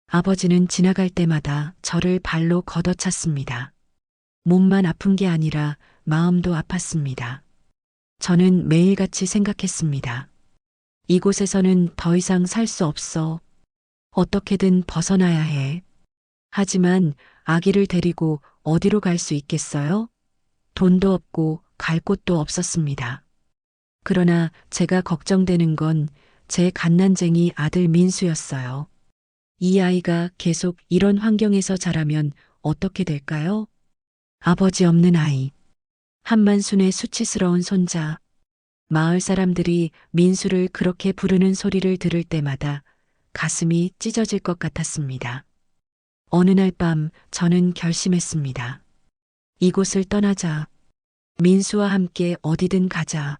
아버지는 지나갈 때마다 저를 발로 걷어찼습니다. 몸만 아픈 게 아니라 마음도 아팠습니다. 저는 매일같이 생각했습니다. 이곳에서는 더 이상 살 수 없어. 어떻게든 벗어나야 해. 하지만 아기를 데리고 어디로 갈 수 있겠어요? 돈도 없고 갈 곳도 없었습니다. 그러나 제가 걱정되는 건 제 갓난쟁이 아들 민수였어요. 이 아이가 계속 이런 환경에서 자라면 어떻게 될까요? 아버지 없는 아이. 한만순의 수치스러운 손자. 마을 사람들이 민수를 그렇게 부르는 소리를 들을 때마다 가슴이 찢어질 것 같았습니다. 어느 날 밤 저는 결심했습니다. 이곳을 떠나자. 민수와 함께 어디든 가자.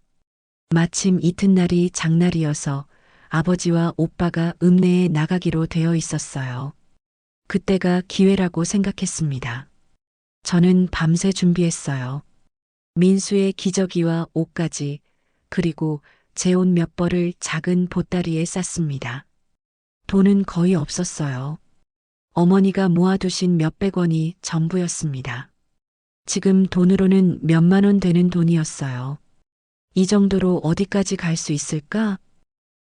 마침 이튿날이 장날이어서 아버지와 오빠가 읍내에 나가기로 되어 있었어요. 그때가 기회라고 생각했습니다. 저는 밤새 준비했어요. 민수의 기저귀와 옷까지, 그리고 제 옷 몇 벌을 작은 보따리에 쌌습니다. 돈은 거의 없었어요. 어머니가 모아두신 몇백 원이 전부였습니다. 지금 돈으로는 몇만 원 되는 돈이었어요. 이 정도로 어디까지 갈 수 있을까?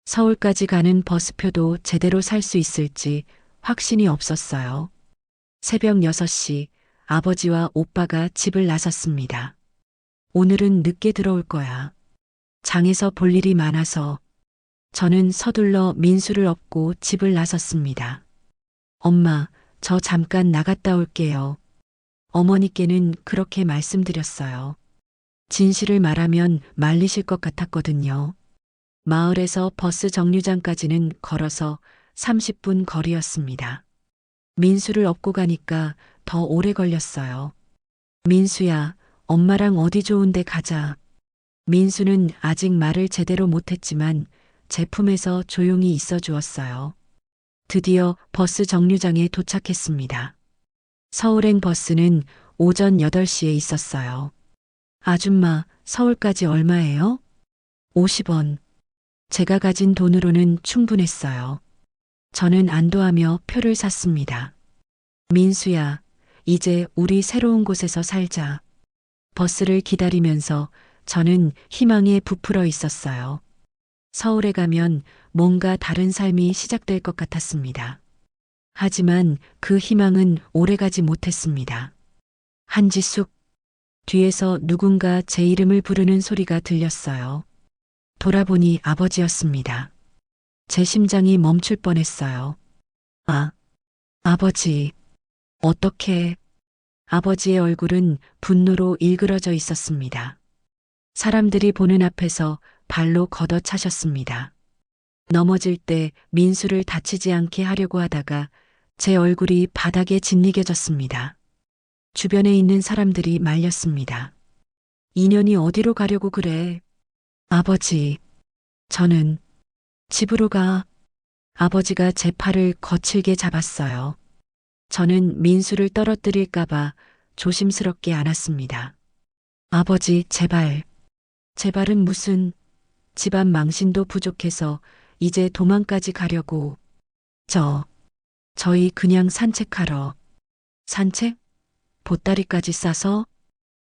서울까지 가는 버스표도 제대로 살 수 있을지 확신이 없었어요. 새벽 6시 아버지와 오빠가 집을 나섰습니다. 오늘은 늦게 들어올 거야. 장에서 볼 일이 많아서. 저는 서둘러 민수를 업고 집을 나섰습니다. 엄마, 저 잠깐 나갔다 올게요. 어머니께는 그렇게 말씀드렸어요. 진실을 말하면 말리실 것 같았거든요. 마을에서 버스 정류장까지는 걸어서 30분 거리였습니다. 민수를 업고 가니까 더 오래 걸렸어요. 민수야, 엄마랑 어디 좋은데 가자. 민수는 아직 말을 제대로 못했지만 제 품에서 조용히 있어 주었어요. 드디어 버스 정류장에 도착했습니다. 서울행 버스는 오전 8시에 있었어요. 아줌마, 서울까지 얼마예요? 50원. 제가 가진 돈으로는 충분했어요. 저는 안도하며 표를 샀습니다. 민수야, 이제 우리 새로운 곳에서 살자. 버스를 기다리면서 저는 희망에 부풀어 있었어요. 서울에 가면 뭔가 다른 삶이 시작될 것 같았습니다. 하지만 그 희망은 오래가지 못했습니다. 한지숙. 뒤에서 누군가 제 이름을 부르는 소리가 들렸어요. 돌아보니 아버지였습니다. 제 심장이 멈출 뻔했어요. 아, 아버지. 어떻게? 아버지의 얼굴은 분노로 일그러져 있었습니다. 사람들이 보는 앞에서 발로 걷어차셨습니다. 넘어질 때 민수를 다치지 않게 하려고 하다가 제 얼굴이 바닥에 짓이겨졌습니다. 주변에 있는 사람들이 말렸습니다. 인연이 어디로 가려고 그래? 아버지, 저는 집으로 가. 아버지가 제 팔을 거칠게 잡았어요. 저는 민수를 떨어뜨릴까봐 조심스럽게 안았습니다. 아버지, 제발. 제발은 무슨, 집안 망신도 부족해서 이제 도망까지 가려고. 저희 그냥 산책하러. 산책? 보따리까지 싸서?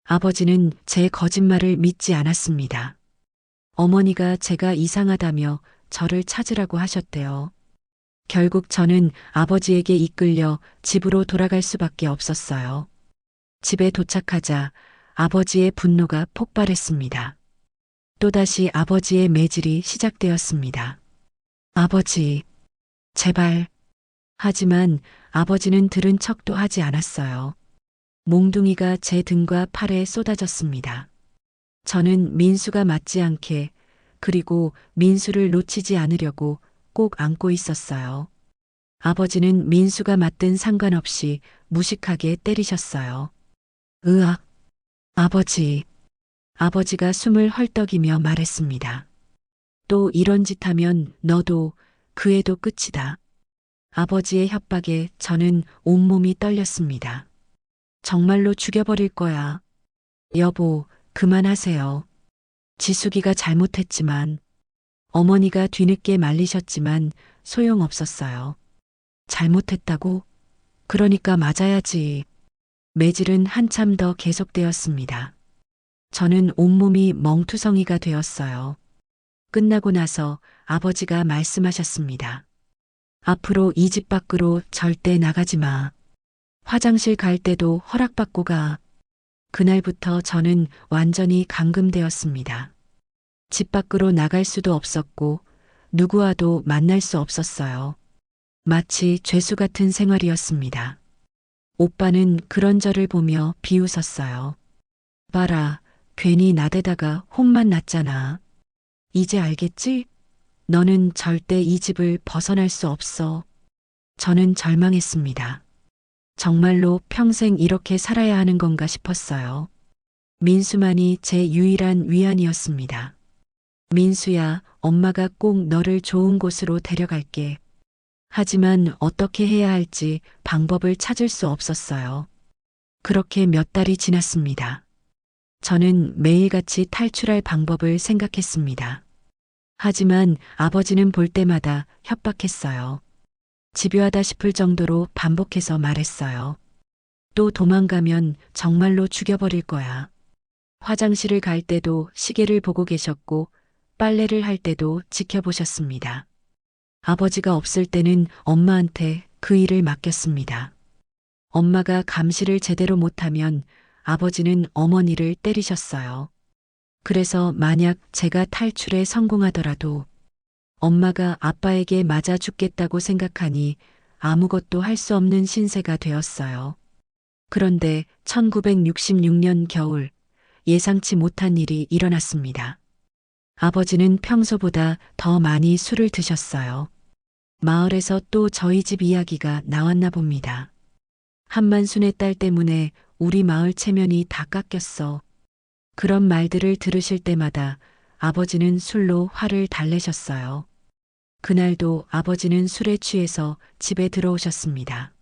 아버지는 제 거짓말을 믿지 않았습니다. 어머니가 제가 이상하다며 저를 찾으라고 하셨대요. 결국 저는 아버지에게 이끌려 집으로 돌아갈 수밖에 없었어요. 집에 도착하자 아버지의 분노가 폭발했습니다. 또다시 아버지의 매질이 시작되었습니다. 아버지, 제발. 하지만 아버지는 들은 척도 하지 않았어요. 몽둥이가 제 등과 팔에 쏟아졌습니다. 저는 민수가 맞지 않게, 그리고 민수를 놓치지 않으려고 꼭 안고 있었어요. 아버지는 민수가 맞든 상관없이 무식하게 때리셨어요. 으악. 아버지. 아버지가 숨을 헐떡이며 말했습니다. 또 이런 짓 하면 너도 그 애도 끝이다. 아버지의 협박에 저는 온몸이 떨렸습니다. 정말로 죽여버릴 거야. 여보, 그만하세요. 지숙이가 잘못했지만, 어머니가 뒤늦게 말리셨지만 소용없었어요. 잘못했다고? 그러니까 맞아야지. 매질은 한참 더 계속되었습니다. 저는 온몸이 멍투성이가 되었어요. 끝나고 나서 아버지가 말씀하셨습니다. 앞으로 이 집 밖으로 절대 나가지 마. 화장실 갈 때도 허락받고 가. 그날부터 저는 완전히 감금되었습니다. 집 밖으로 나갈 수도 없었고 누구와도 만날 수 없었어요. 마치 죄수 같은 생활이었습니다. 오빠는 그런 저를 보며 비웃었어요. 봐라, 괜히 나대다가 혼만 났잖아. 이제 알겠지? 너는 절대 이 집을 벗어날 수 없어. 저는 절망했습니다. 정말로 평생 이렇게 살아야 하는 건가 싶었어요. 민수만이 제 유일한 위안이었습니다. 민수야, 엄마가 꼭 너를 좋은 곳으로 데려갈게. 하지만 어떻게 해야 할지 방법을 찾을 수 없었어요. 그렇게 몇 달이 지났습니다. 저는 매일같이 탈출할 방법을 생각했습니다. 하지만 아버지는 볼 때마다 협박했어요. 집요하다 싶을 정도로 반복해서 말했어요. 또 도망가면 정말로 죽여버릴 거야. 화장실을 갈 때도 시계를 보고 계셨고 빨래를 할 때도 지켜보셨습니다. 아버지가 없을 때는 엄마한테 그 일을 맡겼습니다. 엄마가 감시를 제대로 못하면 아버지는 어머니를 때리셨어요. 그래서 만약 제가 탈출에 성공하더라도 엄마가 아빠에게 맞아 죽겠다고 생각하니 아무것도 할 수 없는 신세가 되었어요. 그런데 1966년 겨울 예상치 못한 일이 일어났습니다. 아버지는 평소보다 더 많이 술을 드셨어요. 마을에서 또 저희 집 이야기가 나왔나 봅니다. 한만순의 딸 때문에 우리 마을 체면이 다 깎였어. 그런 말들을 들으실 때마다 아버지는 술로 화를 달래셨어요. 그날도 아버지는 술에 취해서 집에 들어오셨습니다.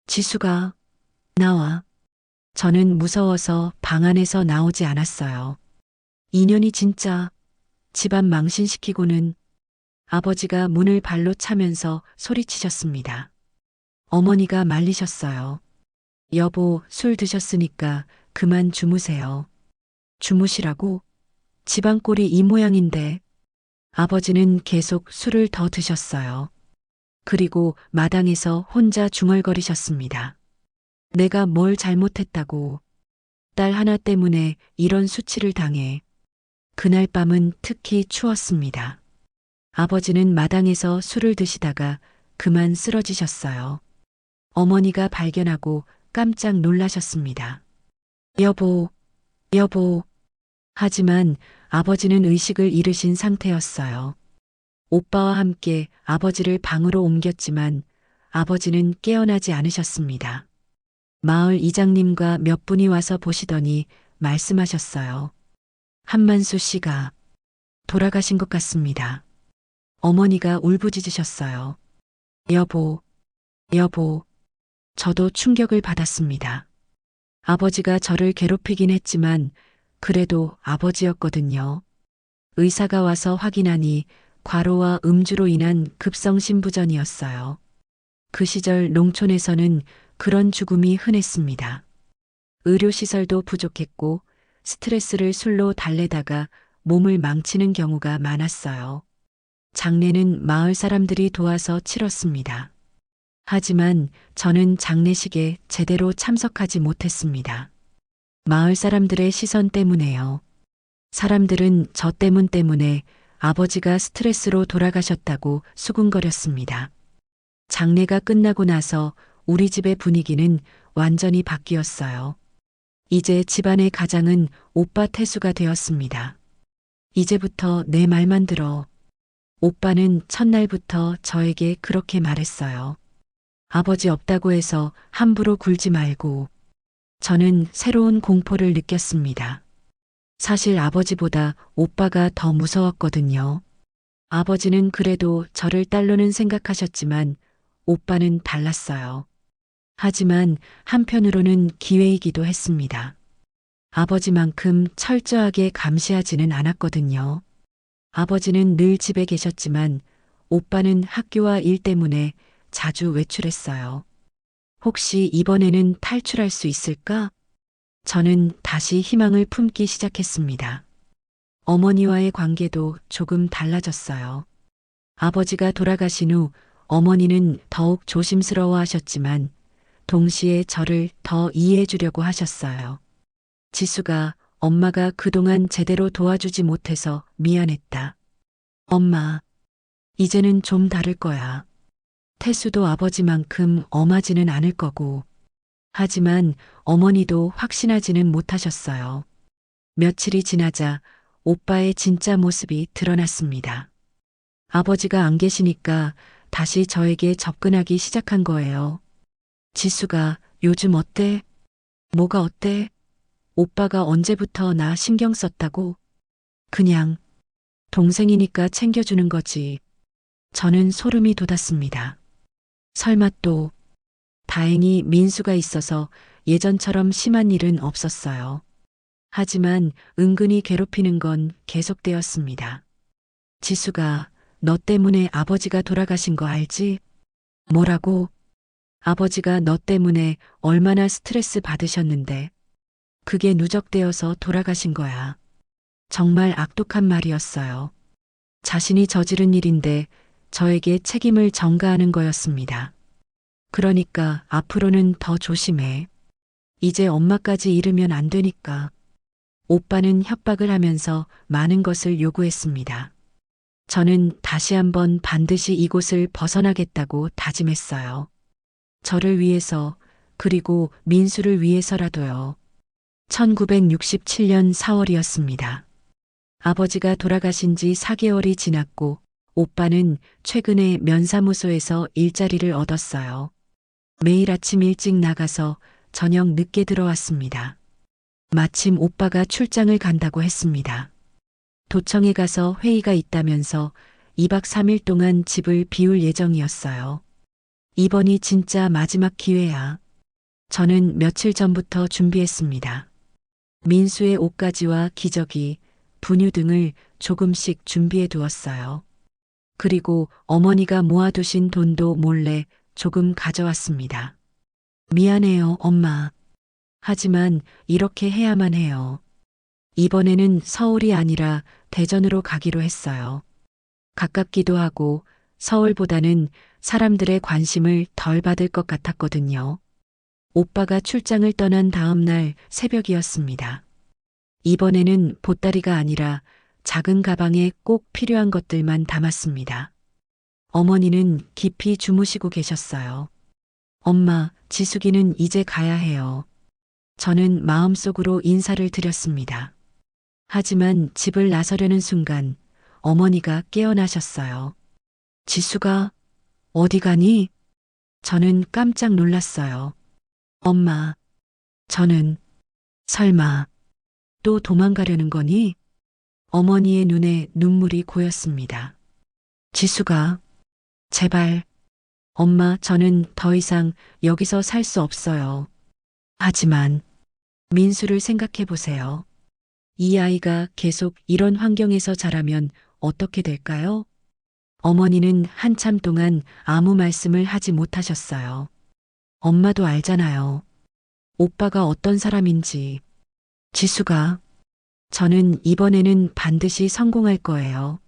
지수가, 나와. 저는 무서워서 방 안에서 나오지 않았어요. 인연이 진짜 집안 망신시키고는. 아버지가 문을 발로 차면서 소리치셨습니다. 어머니가 말리셨어요. 여보, 술 드셨으니까 그만 주무세요. 주무시라고? 집안 꼴이 이 모양인데. 아버지는 계속 술을 더 드셨어요. 그리고 마당에서 혼자 중얼거리셨습니다. 내가 뭘 잘못했다고. 딸 하나 때문에 이런 수치를 당해. 그날 밤은 특히 추웠습니다. 아버지는 마당에서 술을 드시다가 그만 쓰러지셨어요. 어머니가 발견하고 깜짝 놀라셨습니다. 여보, 여보. 하지만 아버지는 의식을 잃으신 상태였어요. 오빠와 함께 아버지를 방으로 옮겼지만 아버지는 깨어나지 않으셨습니다. 마을 이장님과 몇 분이 와서 보시더니 말씀하셨어요. 한만수 씨가 돌아가신 것 같습니다. 어머니가 울부짖으셨어요. 여보, 여보. 저도 충격을 받았습니다. 아버지가 저를 괴롭히긴 했지만 그래도 아버지였거든요. 의사가 와서 확인하니 과로와 음주로 인한 급성심부전이었어요. 그 시절 농촌에서는 그런 죽음이 흔했습니다. 의료시설도 부족했고 스트레스를 술로 달래다가 몸을 망치는 경우가 많았어요. 장례는 마을 사람들이 도와서 치렀습니다. 하지만 저는 장례식에 제대로 참석하지 못했습니다. 마을 사람들의 시선 때문에요. 사람들은 저 때문에 아버지가 스트레스로 돌아가셨다고 수군거렸습니다. 장례가 끝나고 나서 우리 집의 분위기는 완전히 바뀌었어요. 이제 집안의 가장은 오빠 태수가 되었습니다. 이제부터 내 말만 들어. 오빠는 첫날부터 저에게 그렇게 말했어요. 아버지 없다고 해서 함부로 굴지 말고. 저는 새로운 공포를 느꼈습니다. 사실 아버지보다 오빠가 더 무서웠거든요. 아버지는 그래도 저를 딸로는 생각하셨지만 오빠는 달랐어요. 하지만 한편으로는 기회이기도 했습니다. 아버지만큼 철저하게 감시하지는 않았거든요. 아버지는 늘 집에 계셨지만 오빠는 학교와 일 때문에 자주 외출했어요. 혹시 이번에는 탈출할 수 있을까? 저는 다시 희망을 품기 시작했습니다. 어머니와의 관계도 조금 달라졌어요. 아버지가 돌아가신 후 어머니는 더욱 조심스러워 하셨지만 동시에 저를 더 이해해 주려고 하셨어요. 지수가 엄마가 그동안 제대로 도와주지 못해서 미안했다. 엄마, 이제는 좀 다를 거야. 태수도 아버지만큼 엄하지는 않을 거고. 하지만 어머니도 확신하지는 못하셨어요. 며칠이 지나자 오빠의 진짜 모습이 드러났습니다. 아버지가 안 계시니까 다시 저에게 접근하기 시작한 거예요. 지수가 요즘 어때? 뭐가 어때? 오빠가 언제부터 나 신경 썼다고? 그냥 동생이니까 챙겨주는 거지. 저는 소름이 돋았습니다. 설마 또 다행히 민수가 있어서 예전처럼 심한 일은 없었어요. 하지만 은근히 괴롭히는 건 계속되었습니다. 지수가 너 때문에 아버지가 돌아가신 거 알지? 뭐라고? 아버지가 너 때문에 얼마나 스트레스 받으셨는데 그게 누적되어서 돌아가신 거야. 정말 악독한 말이었어요. 자신이 저지른 일인데 저에게 책임을 전가하는 거였습니다. 그러니까 앞으로는 더 조심해. 이제 엄마까지 잃으면 안 되니까. 오빠는 협박을 하면서 많은 것을 요구했습니다. 저는 다시 한번 반드시 이곳을 벗어나겠다고 다짐했어요. 저를 위해서, 그리고 민수를 위해서라도요. 1967년 4월이었습니다. 아버지가 돌아가신 지 4개월이 지났고 오빠는 최근에 면사무소에서 일자리를 얻었어요. 매일 아침 일찍 나가서 저녁 늦게 들어왔습니다. 마침 오빠가 출장을 간다고 했습니다. 도청에 가서 회의가 있다면서 2박 3일 동안 집을 비울 예정이었어요. 이번이 진짜 마지막 기회야. 저는 며칠 전부터 준비했습니다. 민수의 옷가지와 기저귀, 분유 등을 조금씩 준비해 두었어요. 그리고 어머니가 모아두신 돈도 몰래 조금 가져왔습니다. 미안해요, 엄마. 하지만 이렇게 해야만 해요. 이번에는 서울이 아니라 대전으로 가기로 했어요. 가깝기도 하고 서울보다는 사람들의 관심을 덜 받을 것 같았거든요. 오빠가 출장을 떠난 다음 날 새벽이었습니다. 이번에는 보따리가 아니라 작은 가방에 꼭 필요한 것들만 담았습니다. 어머니는 깊이 주무시고 계셨어요. 엄마, 지숙이는 이제 가야 해요. 저는 마음속으로 인사를 드렸습니다. 하지만 집을 나서려는 순간 어머니가 깨어나셨어요. 지수가 어디 가니? 저는 깜짝 놀랐어요. 엄마, 저는 설마 또 도망가려는 거니? 어머니의 눈에 눈물이 고였습니다. 지수가 제발 엄마, 저는 더 이상 여기서 살 수 없어요. 하지만 민수를 생각해 보세요. 이 아이가 계속 이런 환경에서 자라면 어떻게 될까요? 어머니는 한참 동안 아무 말씀을 하지 못하셨어요. 엄마도 알잖아요. 오빠가 어떤 사람인지. 지수가, 저는 이번에는 반드시 성공할 거예요.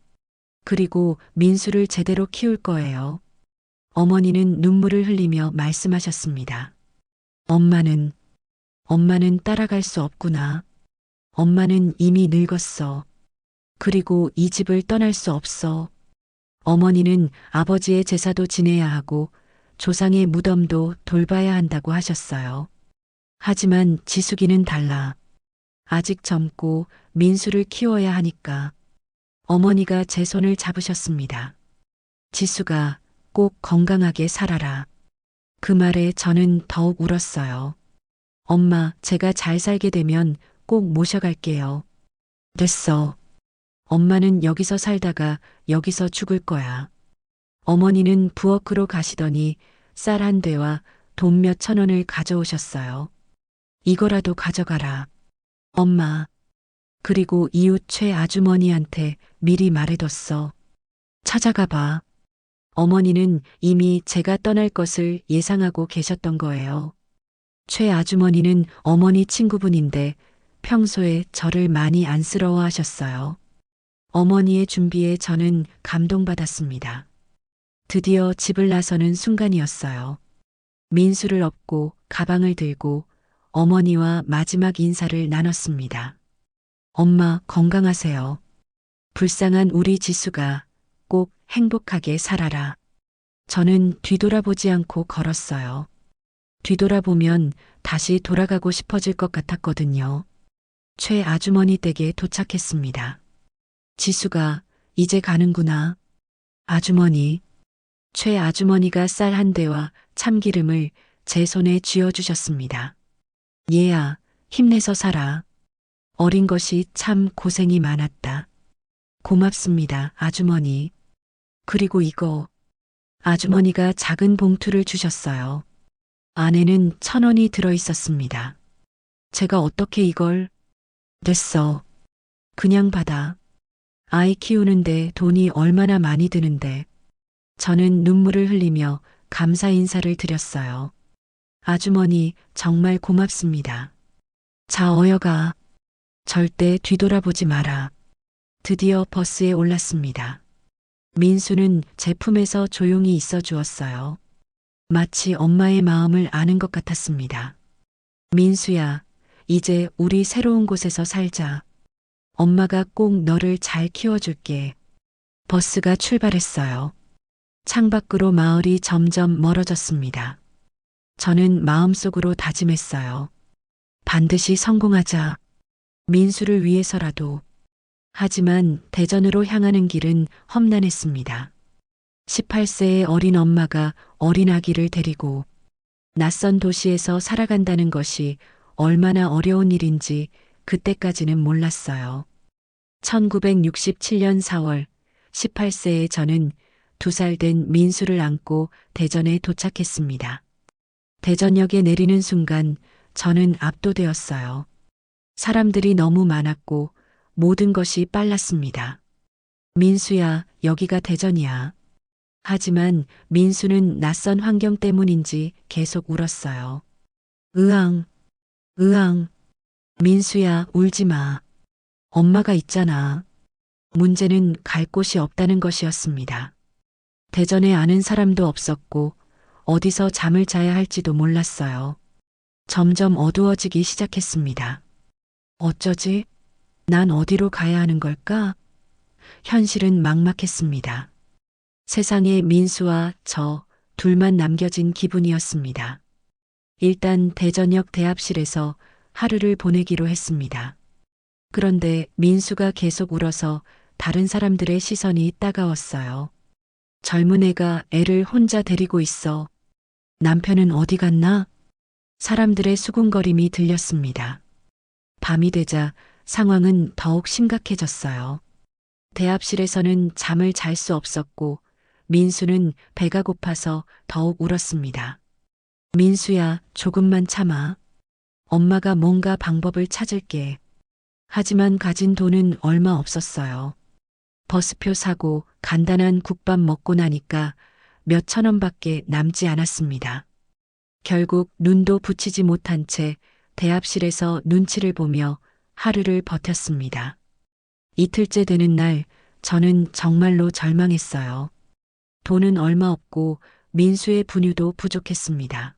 그리고 민수를 제대로 키울 거예요. 어머니는 눈물을 흘리며 말씀하셨습니다. 엄마는 따라갈 수 없구나. 엄마는 이미 늙었어. 그리고 이 집을 떠날 수 없어. 어머니는 아버지의 제사도 지내야 하고 조상의 무덤도 돌봐야 한다고 하셨어요. 하지만 지숙이는 달라. 아직 젊고 민수를 키워야 하니까. 어머니가 제 손을 잡으셨습니다. 지수가 꼭 건강하게 살아라. 그 말에 저는 더욱 울었어요. 엄마, 제가 잘 살게 되면 꼭 모셔갈게요. 됐어. 엄마는 여기서 살다가 여기서 죽을 거야. 어머니는 부엌으로 가시더니 쌀 한 대와 돈 몇 천 원을 가져오셨어요. 이거라도 가져가라. 엄마. 그리고 이웃 최 아주머니한테 미리 말해뒀어. 찾아가 봐. 어머니는 이미 제가 떠날 것을 예상하고 계셨던 거예요. 최 아주머니는 어머니 친구분인데 평소에 저를 많이 안쓰러워하셨어요. 어머니의 준비에 저는 감동받았습니다. 드디어 집을 나서는 순간이었어요. 민수를 업고 가방을 들고 어머니와 마지막 인사를 나눴습니다. 엄마 건강하세요. 불쌍한 우리 지수가 꼭 행복하게 살아라. 저는 뒤돌아보지 않고 걸었어요. 뒤돌아보면 다시 돌아가고 싶어질 것 같았거든요. 최 아주머니 댁에 도착했습니다. 지수가 이제 가는구나. 아주머니. 최 아주머니가 쌀 한 대와 참기름을 제 손에 쥐어주셨습니다. 얘야, 힘내서 살아. 어린 것이 참 고생이 많았다. 고맙습니다, 아주머니. 그리고 이거. 아주머니가 작은 봉투를 주셨어요. 안에는 1,000원이 들어 있었습니다. 제가 어떻게 이걸? 됐어. 그냥 받아. 아이 키우는데 돈이 얼마나 많이 드는데. 저는 눈물을 흘리며 감사 인사를 드렸어요. 아주머니, 정말 고맙습니다. 자, 어여가. 절대 뒤돌아보지 마라. 드디어 버스에 올랐습니다. 민수는 제 품에서 조용히 있어 주었어요. 마치 엄마의 마음을 아는 것 같았습니다. 민수야, 이제 우리 새로운 곳에서 살자. 엄마가 꼭 너를 잘 키워줄게. 버스가 출발했어요. 창밖으로 마을이 점점 멀어졌습니다. 저는 마음속으로 다짐했어요. 반드시 성공하자. 민수를 위해서라도. 하지만 대전으로 향하는 길은 험난했습니다. 18세의 어린 엄마가 어린 아기를 데리고 낯선 도시에서 살아간다는 것이 얼마나 어려운 일인지 그때까지는 몰랐어요. 1967년 4월 18세의 저는 2살 된 민수를 안고 대전에 도착했습니다. 대전역에 내리는 순간 저는 압도되었어요. 사람들이 너무 많았고 모든 것이 빨랐습니다. 민수야, 여기가 대전이야. 하지만 민수는 낯선 환경 때문인지 계속 울었어요. 으앙, 으앙. 민수야, 울지 마. 엄마가 있잖아. 문제는 갈 곳이 없다는 것이었습니다. 대전에 아는 사람도 없었고 어디서 잠을 자야 할지도 몰랐어요. 점점 어두워지기 시작했습니다. 어쩌지? 난 어디로 가야 하는 걸까? 현실은 막막했습니다. 세상에 민수와 저 둘만 남겨진 기분이었습니다. 일단 대전역 대합실에서 하루를 보내기로 했습니다. 그런데 민수가 계속 울어서 다른 사람들의 시선이 따가웠어요. 젊은 애가 애를 혼자 데리고 있어. 남편은 어디 갔나? 사람들의 수군거림이 들렸습니다. 밤이 되자 상황은 더욱 심각해졌어요. 대합실에서는 잠을 잘 수 없었고 민수는 배가 고파서 더욱 울었습니다. 민수야, 조금만 참아. 엄마가 뭔가 방법을 찾을게. 하지만 가진 돈은 얼마 없었어요. 버스표 사고 간단한 국밥 먹고 나니까 몇 천 원밖에 남지 않았습니다. 결국 눈도 붙이지 못한 채 대합실에서 눈치를 보며 하루를 버텼습니다. 이틀째 되는 날 저는 정말로 절망했어요. 돈은 얼마 없고 민수의 분유도 부족했습니다.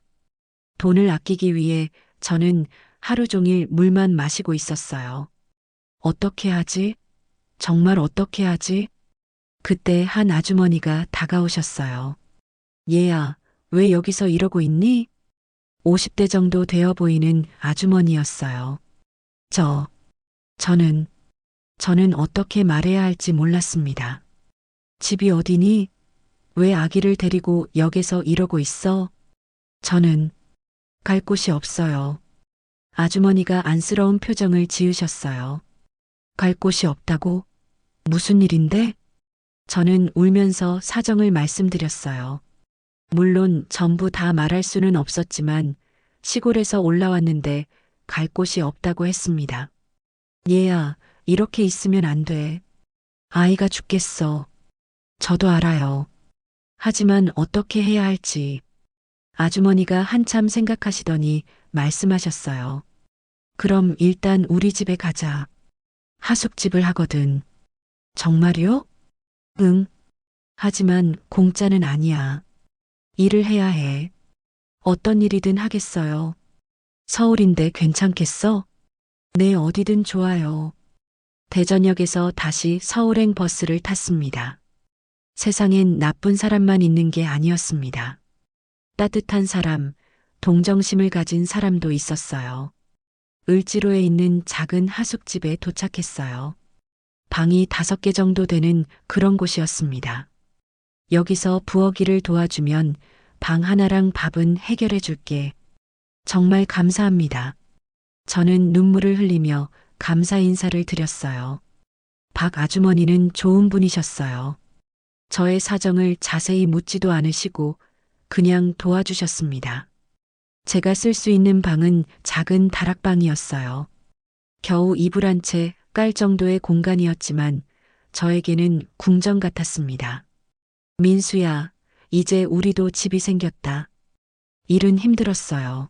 돈을 아끼기 위해 저는 하루 종일 물만 마시고 있었어요. 어떻게 하지? 정말 어떻게 하지? 그때 한 아주머니가 다가오셨어요. 얘야, 왜 여기서 이러고 있니? 50대 정도 되어 보이는 아주머니였어요. 저는 어떻게 말해야 할지 몰랐습니다. 집이 어디니? 왜 아기를 데리고 역에서 이러고 있어? 저는 갈 곳이 없어요. 아주머니가 안쓰러운 표정을 지으셨어요. 갈 곳이 없다고? 무슨 일인데? 저는 울면서 사정을 말씀드렸어요. 물론 전부 다 말할 수는 없었지만 시골에서 올라왔는데 갈 곳이 없다고 했습니다. 얘야, 이렇게 있으면 안 돼. 아이가 죽겠어. 저도 알아요. 하지만 어떻게 해야 할지. 아주머니가 한참 생각하시더니 말씀하셨어요. 그럼 일단 우리 집에 가자. 하숙집을 하거든. 정말요? 응. 하지만 공짜는 아니야. 일을 해야 해. 어떤 일이든 하겠어요. 서울인데 괜찮겠어? 네, 어디든 좋아요. 대전역에서 다시 서울행 버스를 탔습니다. 세상엔 나쁜 사람만 있는 게 아니었습니다. 따뜻한 사람, 동정심을 가진 사람도 있었어요. 을지로에 있는 작은 하숙집에 도착했어요. 방이 5개 정도 되는 그런 곳이었습니다. 여기서 부엌일을 도와주면 방 하나랑 밥은 해결해 줄게. 정말 감사합니다. 저는 눈물을 흘리며 감사 인사를 드렸어요. 박 아주머니는 좋은 분이셨어요. 저의 사정을 자세히 묻지도 않으시고 그냥 도와주셨습니다. 제가 쓸 수 있는 방은 작은 다락방이었어요. 겨우 이불 한 채 깔 정도의 공간이었지만 저에게는 궁전 같았습니다. 민수야, 이제 우리도 집이 생겼다. 일은 힘들었어요.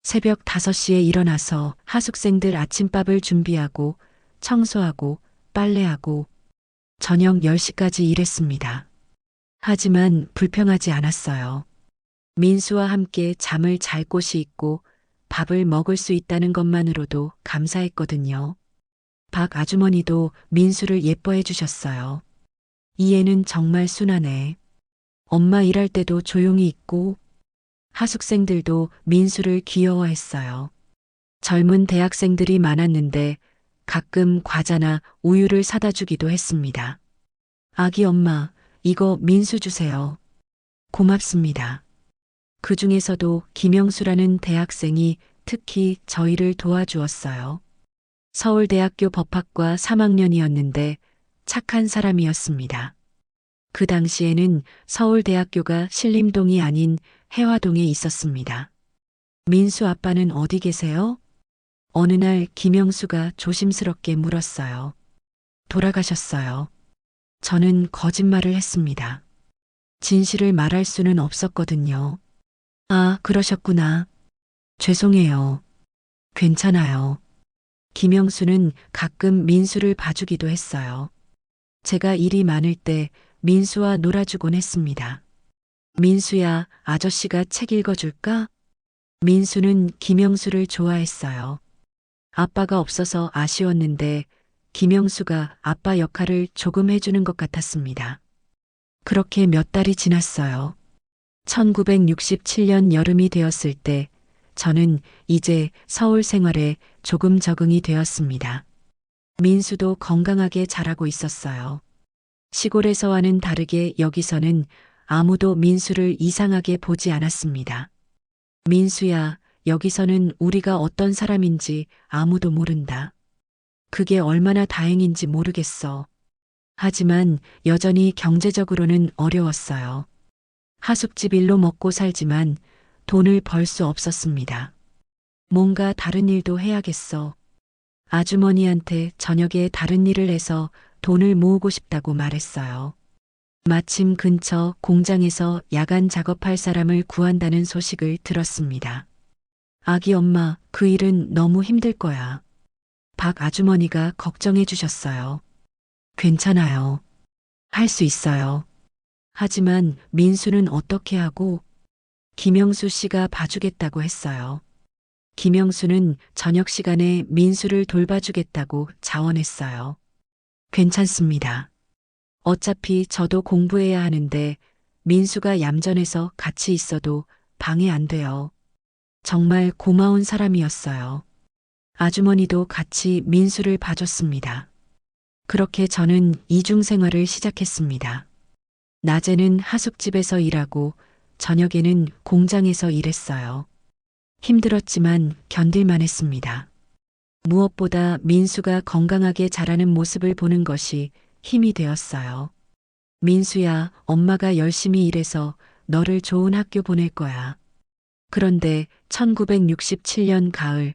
새벽 5시에 일어나서 하숙생들 아침밥을 준비하고 청소하고 빨래하고 저녁 10시까지 일했습니다. 하지만 불평하지 않았어요. 민수와 함께 잠을 잘 곳이 있고 밥을 먹을 수 있다는 것만으로도 감사했거든요. 박 아주머니도 민수를 예뻐해 주셨어요. 이 애는 정말 순하네. 엄마 일할 때도 조용히 있고 하숙생들도 민수를 귀여워했어요. 젊은 대학생들이 많았는데 가끔 과자나 우유를 사다 주기도 했습니다. 아기 엄마, 이거 민수 주세요. 고맙습니다. 그 중에서도 김영수라는 대학생이 특히 저희를 도와주었어요. 서울대학교 법학과 3학년이었는데 착한 사람이었습니다. 그 당시에는 서울대학교가 신림동이 아닌 해화동에 있었습니다. 민수 아빠는 어디 계세요? 어느 날 김영수가 조심스럽게 물었어요. 돌아가셨어요. 저는 거짓말을 했습니다. 진실을 말할 수는 없었거든요. 아, 그러셨구나. 죄송해요. 괜찮아요. 김영수는 가끔 민수를 봐주기도 했어요. 제가 일이 많을 때 민수와 놀아주곤 했습니다. 민수야, 아저씨가 책 읽어줄까? 민수는 김영수를 좋아했어요. 아빠가 없어서 아쉬웠는데 김영수가 아빠 역할을 조금 해주는 것 같았습니다. 그렇게 몇 달이 지났어요. 1967년 여름이 되었을 때 저는 이제 서울 생활에 조금 적응이 되었습니다. 민수도 건강하게 자라고 있었어요. 시골에서와는 다르게 여기서는 아무도 민수를 이상하게 보지 않았습니다. 민수야, 여기서는 우리가 어떤 사람인지 아무도 모른다. 그게 얼마나 다행인지 모르겠어. 하지만 여전히 경제적으로는 어려웠어요. 하숙집 일로 먹고 살지만 돈을 벌 수 없었습니다. 뭔가 다른 일도 해야겠어. 아주머니한테 저녁에 다른 일을 해서 돈을 모으고 싶다고 말했어요. 마침 근처 공장에서 야간 작업할 사람을 구한다는 소식을 들었습니다. 아기 엄마, 그 일은 너무 힘들 거야. 박 아주머니가 걱정해 주셨어요. 괜찮아요. 할 수 있어요. 하지만 민수는 어떻게 하고 김영수 씨가 봐주겠다고 했어요. 김영수는 저녁 시간에 민수를 돌봐주겠다고 자원했어요. 괜찮습니다. 어차피 저도 공부해야 하는데 민수가 얌전해서 같이 있어도 방해 안 돼요. 정말 고마운 사람이었어요. 아주머니도 같이 민수를 봐줬습니다. 그렇게 저는 이중 생활을 시작했습니다. 낮에는 하숙집에서 일하고 저녁에는 공장에서 일했어요. 힘들었지만 견딜만 했습니다. 무엇보다 민수가 건강하게 자라는 모습을 보는 것이 힘이 되었어요. 민수야, 엄마가 열심히 일해서 너를 좋은 학교 보낼 거야. 그런데 1967년 가을,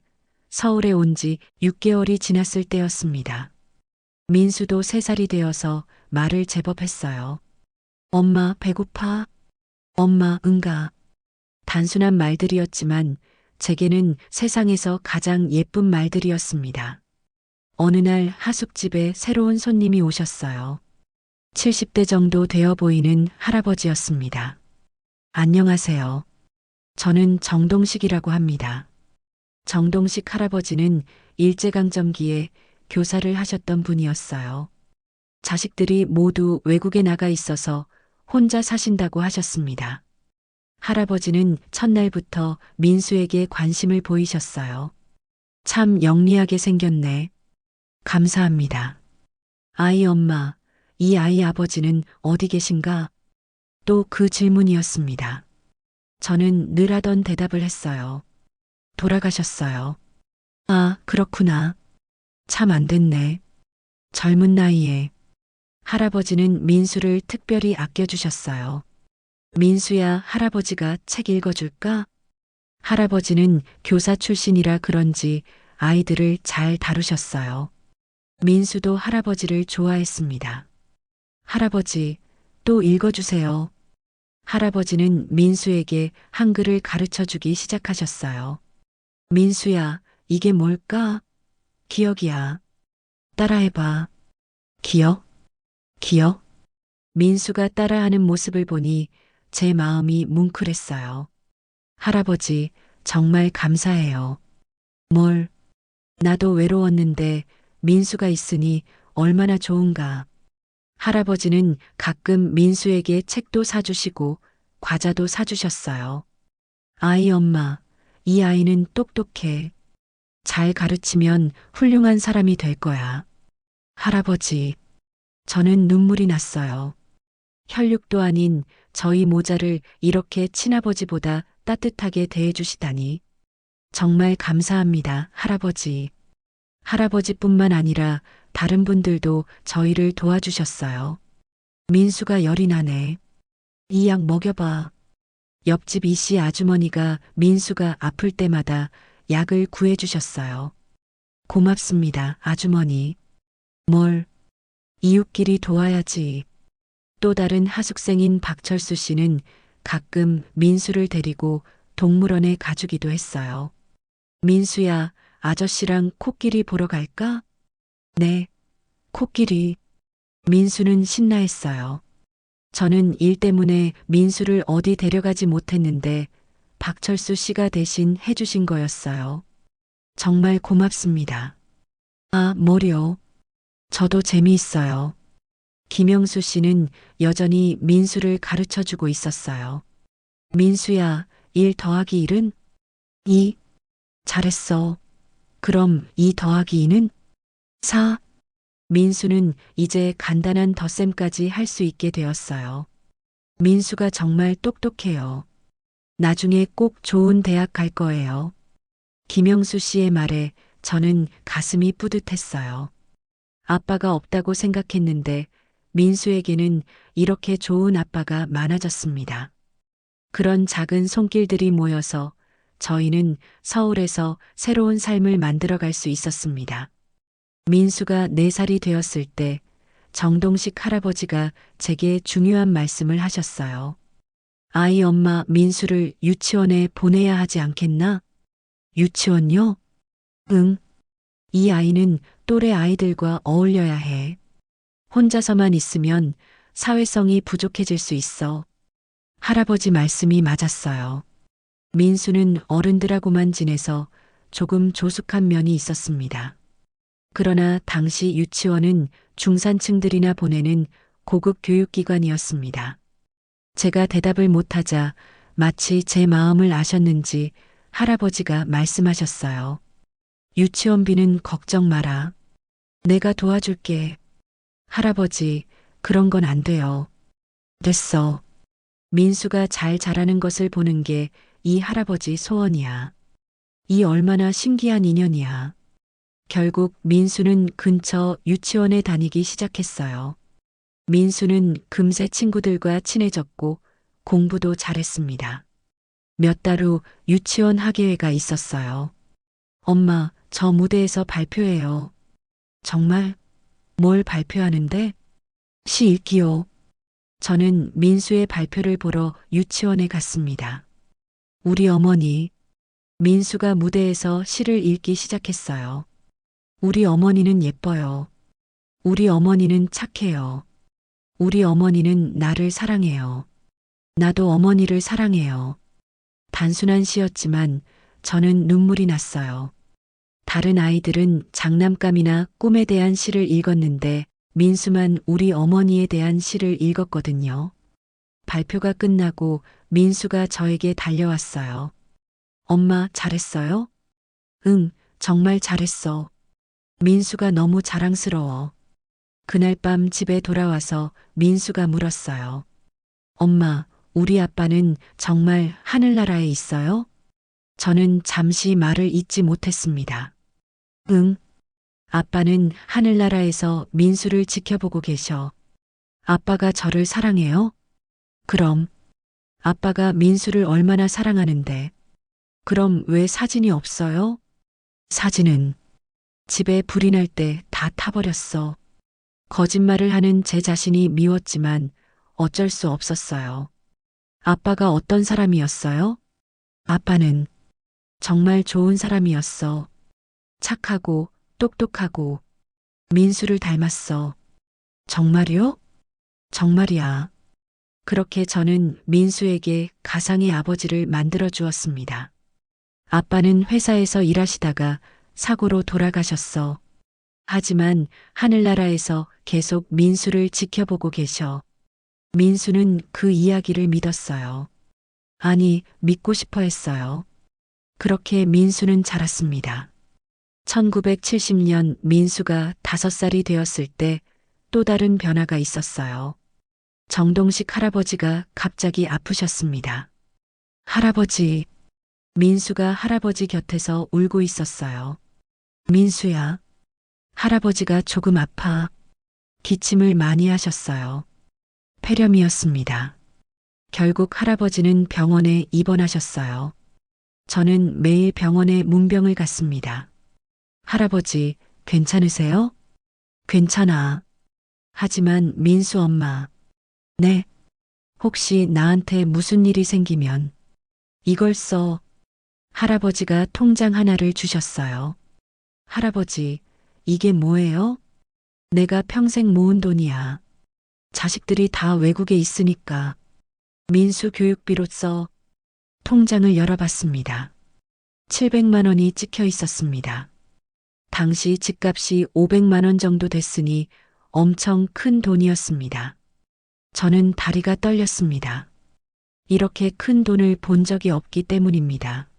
서울에 온 지 6개월이 지났을 때였습니다. 민수도 3살이 되어서 말을 제법 했어요. 엄마, 배고파? 엄마, 응가. 단순한 말들이었지만 제게는 세상에서 가장 예쁜 말들이었습니다. 어느 날 하숙집에 새로운 손님이 오셨어요. 70대 정도 되어 보이는 할아버지였습니다. 안녕하세요. 저는 정동식이라고 합니다. 정동식 할아버지는 일제강점기에 교사를 하셨던 분이었어요. 자식들이 모두 외국에 나가 있어서 혼자 사신다고 하셨습니다. 할아버지는 첫날부터 민수에게 관심을 보이셨어요. 참 영리하게 생겼네. 감사합니다. 아이 엄마, 이 아이 아버지는 어디 계신가? 또 그 질문이었습니다. 저는 늘 하던 대답을 했어요. 돌아가셨어요. 아, 그렇구나. 참 안 됐네. 젊은 나이에. 할아버지는 민수를 특별히 아껴주셨어요. 민수야, 할아버지가 책 읽어줄까? 할아버지는 교사 출신이라 그런지 아이들을 잘 다루셨어요. 민수도 할아버지를 좋아했습니다. 할아버지, 또 읽어주세요. 할아버지는 민수에게 한글을 가르쳐 주기 시작하셨어요. 민수야, 이게 뭘까? 기억이야. 따라해봐. 기억? 기억? 민수가 따라하는 모습을 보니 제 마음이 뭉클했어요. 할아버지, 정말 감사해요. 뭘? 나도 외로웠는데 민수가 있으니 얼마나 좋은가. 할아버지는 가끔 민수에게 책도 사주시고 과자도 사주셨어요. 아이 엄마, 이 아이는 똑똑해. 잘 가르치면 훌륭한 사람이 될 거야. 할아버지, 저는 눈물이 났어요. 혈육도 아닌 저희 모자를 이렇게 친아버지보다 따뜻하게 대해주시다니. 정말 감사합니다, 할아버지. 할아버지뿐만 아니라 다른 분들도 저희를 도와주셨어요. 민수가 열이 나네. 이 약 먹여봐. 옆집 이씨 아주머니가 민수가 아플 때마다 약을 구해주셨어요. 고맙습니다, 아주머니. 뭘? 이웃끼리 도와야지. 또 다른 하숙생인 박철수 씨는 가끔 민수를 데리고 동물원에 가주기도 했어요. 민수야, 아저씨랑 코끼리 보러 갈까? 네, 코끼리. 민수는 신나했어요. 저는 일 때문에 민수를 어디 데려가지 못했는데 박철수 씨가 대신 해주신 거였어요. 정말 고맙습니다. 아, 뭐요? 저도 재미있어요. 김영수 씨는 여전히 민수를 가르쳐 주고 있었어요. 민수야, 1 더하기 1은? 2. 잘했어. 그럼 2 더하기 2는? 4. 민수는 이제 간단한 덧셈까지 할 수 있게 되었어요. 민수가 정말 똑똑해요. 나중에 꼭 좋은 대학 갈 거예요. 김영수 씨의 말에 저는 가슴이 뿌듯했어요. 아빠가 없다고 생각했는데 민수에게는 이렇게 좋은 아빠가 많아졌습니다. 그런 작은 손길들이 모여서 저희는 서울에서 새로운 삶을 만들어갈 수 있었습니다. 민수가 4살이 되었을 때 정동식 할아버지가 제게 중요한 말씀을 하셨어요. 아이 엄마 민수를 유치원에 보내야 하지 않겠나? 유치원요? 응. 이 아이는 또래 아이들과 어울려야 해. 혼자서만 있으면 사회성이 부족해질 수 있어. 할아버지 말씀이 맞았어요. 민수는 어른들하고만 지내서 조금 조숙한 면이 있었습니다. 그러나 당시 유치원은 중산층들이나 보내는 고급 교육기관이었습니다. 제가 대답을 못하자 마치 제 마음을 아셨는지 할아버지가 말씀하셨어요. 유치원비는 걱정 마라. 내가 도와줄게. 할아버지, 그런 건 안 돼요. 됐어. 민수가 잘 자라는 것을 보는 게 이 할아버지 소원이야. 이 얼마나 신기한 인연이야. 결국 민수는 근처 유치원에 다니기 시작했어요. 민수는 금세 친구들과 친해졌고 공부도 잘했습니다. 몇 달 후 유치원 학예회가 있었어요. 엄마, 저 무대에서 발표해요. 정말? 뭘 발표하는데? 시 읽기요. 저는 민수의 발표를 보러 유치원에 갔습니다. 우리 어머니, 민수가 무대에서 시를 읽기 시작했어요. 우리 어머니는 예뻐요. 우리 어머니는 착해요. 우리 어머니는 나를 사랑해요. 나도 어머니를 사랑해요. 단순한 시였지만 저는 눈물이 났어요. 다른 아이들은 장난감이나 꿈에 대한 시를 읽었는데 민수만 우리 어머니에 대한 시를 읽었거든요. 발표가 끝나고 민수가 저에게 달려왔어요. 엄마, 잘했어요? 응, 정말 잘했어. 민수가 너무 자랑스러워. 그날 밤 집에 돌아와서 민수가 물었어요. 엄마, 우리 아빠는 정말 하늘나라에 있어요? 저는 잠시 말을 잇지 못했습니다. 응. 아빠는 하늘나라에서 민수를 지켜보고 계셔. 아빠가 저를 사랑해요? 그럼. 아빠가 민수를 얼마나 사랑하는데. 그럼 왜 사진이 없어요? 사진은 집에 불이 날 때 다 타버렸어. 거짓말을 하는 제 자신이 미웠지만 어쩔 수 없었어요. 아빠가 어떤 사람이었어요? 아빠는 정말 좋은 사람이었어. 착하고 똑똑하고 민수를 닮았어. 정말이요? 정말이야. 그렇게 저는 민수에게 가상의 아버지를 만들어 주었습니다. 아빠는 회사에서 일하시다가 사고로 돌아가셨어. 하지만 하늘나라에서 계속 민수를 지켜보고 계셔. 민수는 그 이야기를 믿었어요. 아니, 믿고 싶어 했어요. 그렇게 민수는 자랐습니다. 1970년 민수가 5살이 되었을 때 또 다른 변화가 있었어요. 정동식 할아버지가 갑자기 아프셨습니다. 할아버지, 민수가 할아버지 곁에서 울고 있었어요. 민수야, 할아버지가 조금 아파. 기침을 많이 하셨어요. 폐렴이었습니다. 결국 할아버지는 병원에 입원하셨어요. 저는 매일 병원에 문병을 갔습니다. 할아버지, 괜찮으세요? 괜찮아. 하지만 민수 엄마. 네. 혹시 나한테 무슨 일이 생기면 이걸 써. 할아버지가 통장 하나를 주셨어요. 할아버지, 이게 뭐예요? 내가 평생 모은 돈이야. 자식들이 다 외국에 있으니까. 민수 교육비로 써. 통장을 열어봤습니다. 700만 원이 찍혀 있었습니다. 당시 집값이 500만 원 정도 됐으니 엄청 큰 돈이었습니다. 저는 다리가 떨렸습니다. 이렇게 큰 돈을 본 적이 없기 때문입니다.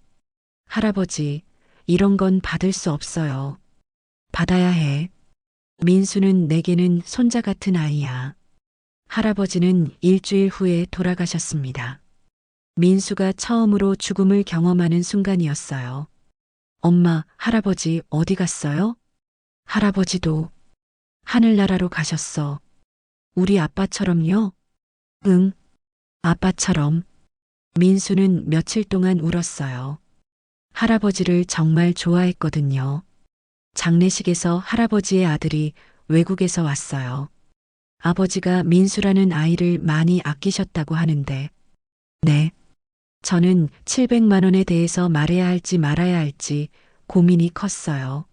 할아버지, 이런 건 받을 수 없어요. 받아야 해. 민수는 내게는 손자 같은 아이야. 할아버지는 일주일 후에 돌아가셨습니다. 민수가 처음으로 죽음을 경험하는 순간이었어요. 엄마, 할아버지 어디 갔어요? 할아버지도 하늘나라로 가셨어. 우리 아빠처럼요? 응, 아빠처럼. 민수는 며칠 동안 울었어요. 할아버지를 정말 좋아했거든요. 장례식에서 할아버지의 아들이 외국에서 왔어요. 아버지가 민수라는 아이를 많이 아끼셨다고 하는데, 네. 저는 700만 원에 대해서 말해야 할지 말아야 할지 고민이 컸어요.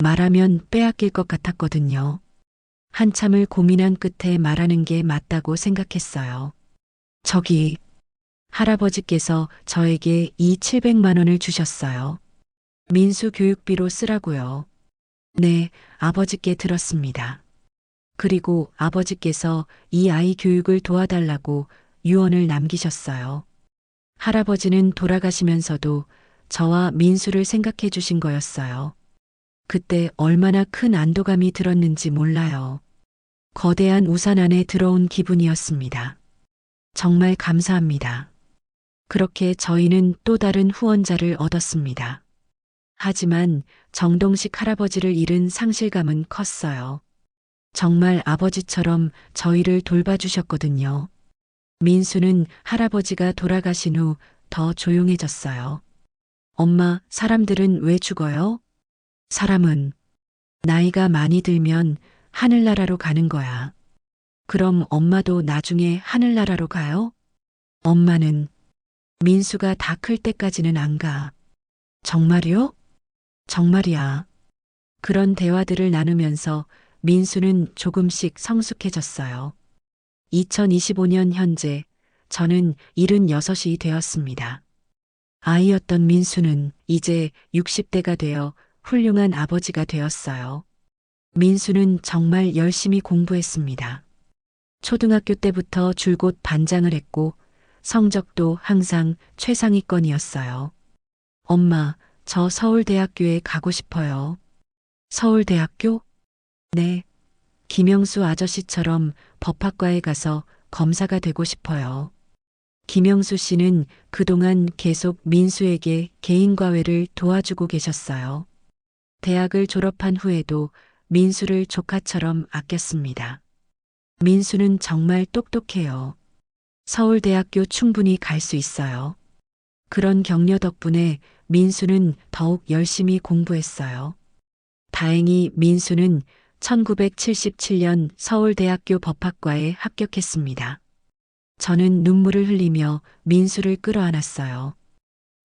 말하면 빼앗길 것 같았거든요. 한참을 고민한 끝에 말하는 게 맞다고 생각했어요. 저기, 할아버지께서 저에게 이 700만 원을 주셨어요. 민수 교육비로 쓰라고요. 네, 아버지께 들었습니다. 그리고 아버지께서 이 아이 교육을 도와달라고 유언을 남기셨어요. 할아버지는 돌아가시면서도 저와 민수를 생각해 주신 거였어요. 그때 얼마나 큰 안도감이 들었는지 몰라요. 거대한 우산 안에 들어온 기분이었습니다. 정말 감사합니다. 그렇게 저희는 또 다른 후원자를 얻었습니다. 하지만 정동식 할아버지를 잃은 상실감은 컸어요. 정말 아버지처럼 저희를 돌봐주셨거든요. 민수는 할아버지가 돌아가신 후 더 조용해졌어요. 엄마, 사람들은 왜 죽어요? 사람은 나이가 많이 들면 하늘나라로 가는 거야. 그럼 엄마도 나중에 하늘나라로 가요? 엄마는 민수가 다 클 때까지는 안 가. 정말이요? 정말이야. 그런 대화들을 나누면서 민수는 조금씩 성숙해졌어요. 2025년 현재 저는 76이 되었습니다. 아이였던 민수는 이제 60대가 되어 훌륭한 아버지가 되었어요. 민수는 정말 열심히 공부했습니다. 초등학교 때부터 줄곧 반장을 했고 성적도 항상 최상위권이었어요. 엄마, 저 서울대학교에 가고 싶어요. 서울대학교? 네. 김영수 아저씨처럼 법학과에 가서 검사가 되고 싶어요. 김영수 씨는 그동안 계속 민수에게 개인과외를 도와주고 계셨어요. 대학을 졸업한 후에도 민수를 조카처럼 아꼈습니다. 민수는 정말 똑똑해요. 서울대학교 충분히 갈 수 있어요. 그런 격려 덕분에 민수는 더욱 열심히 공부했어요. 다행히 민수는 1977년 서울대학교 법학과에 합격했습니다. 저는 눈물을 흘리며 민수를 끌어안았어요.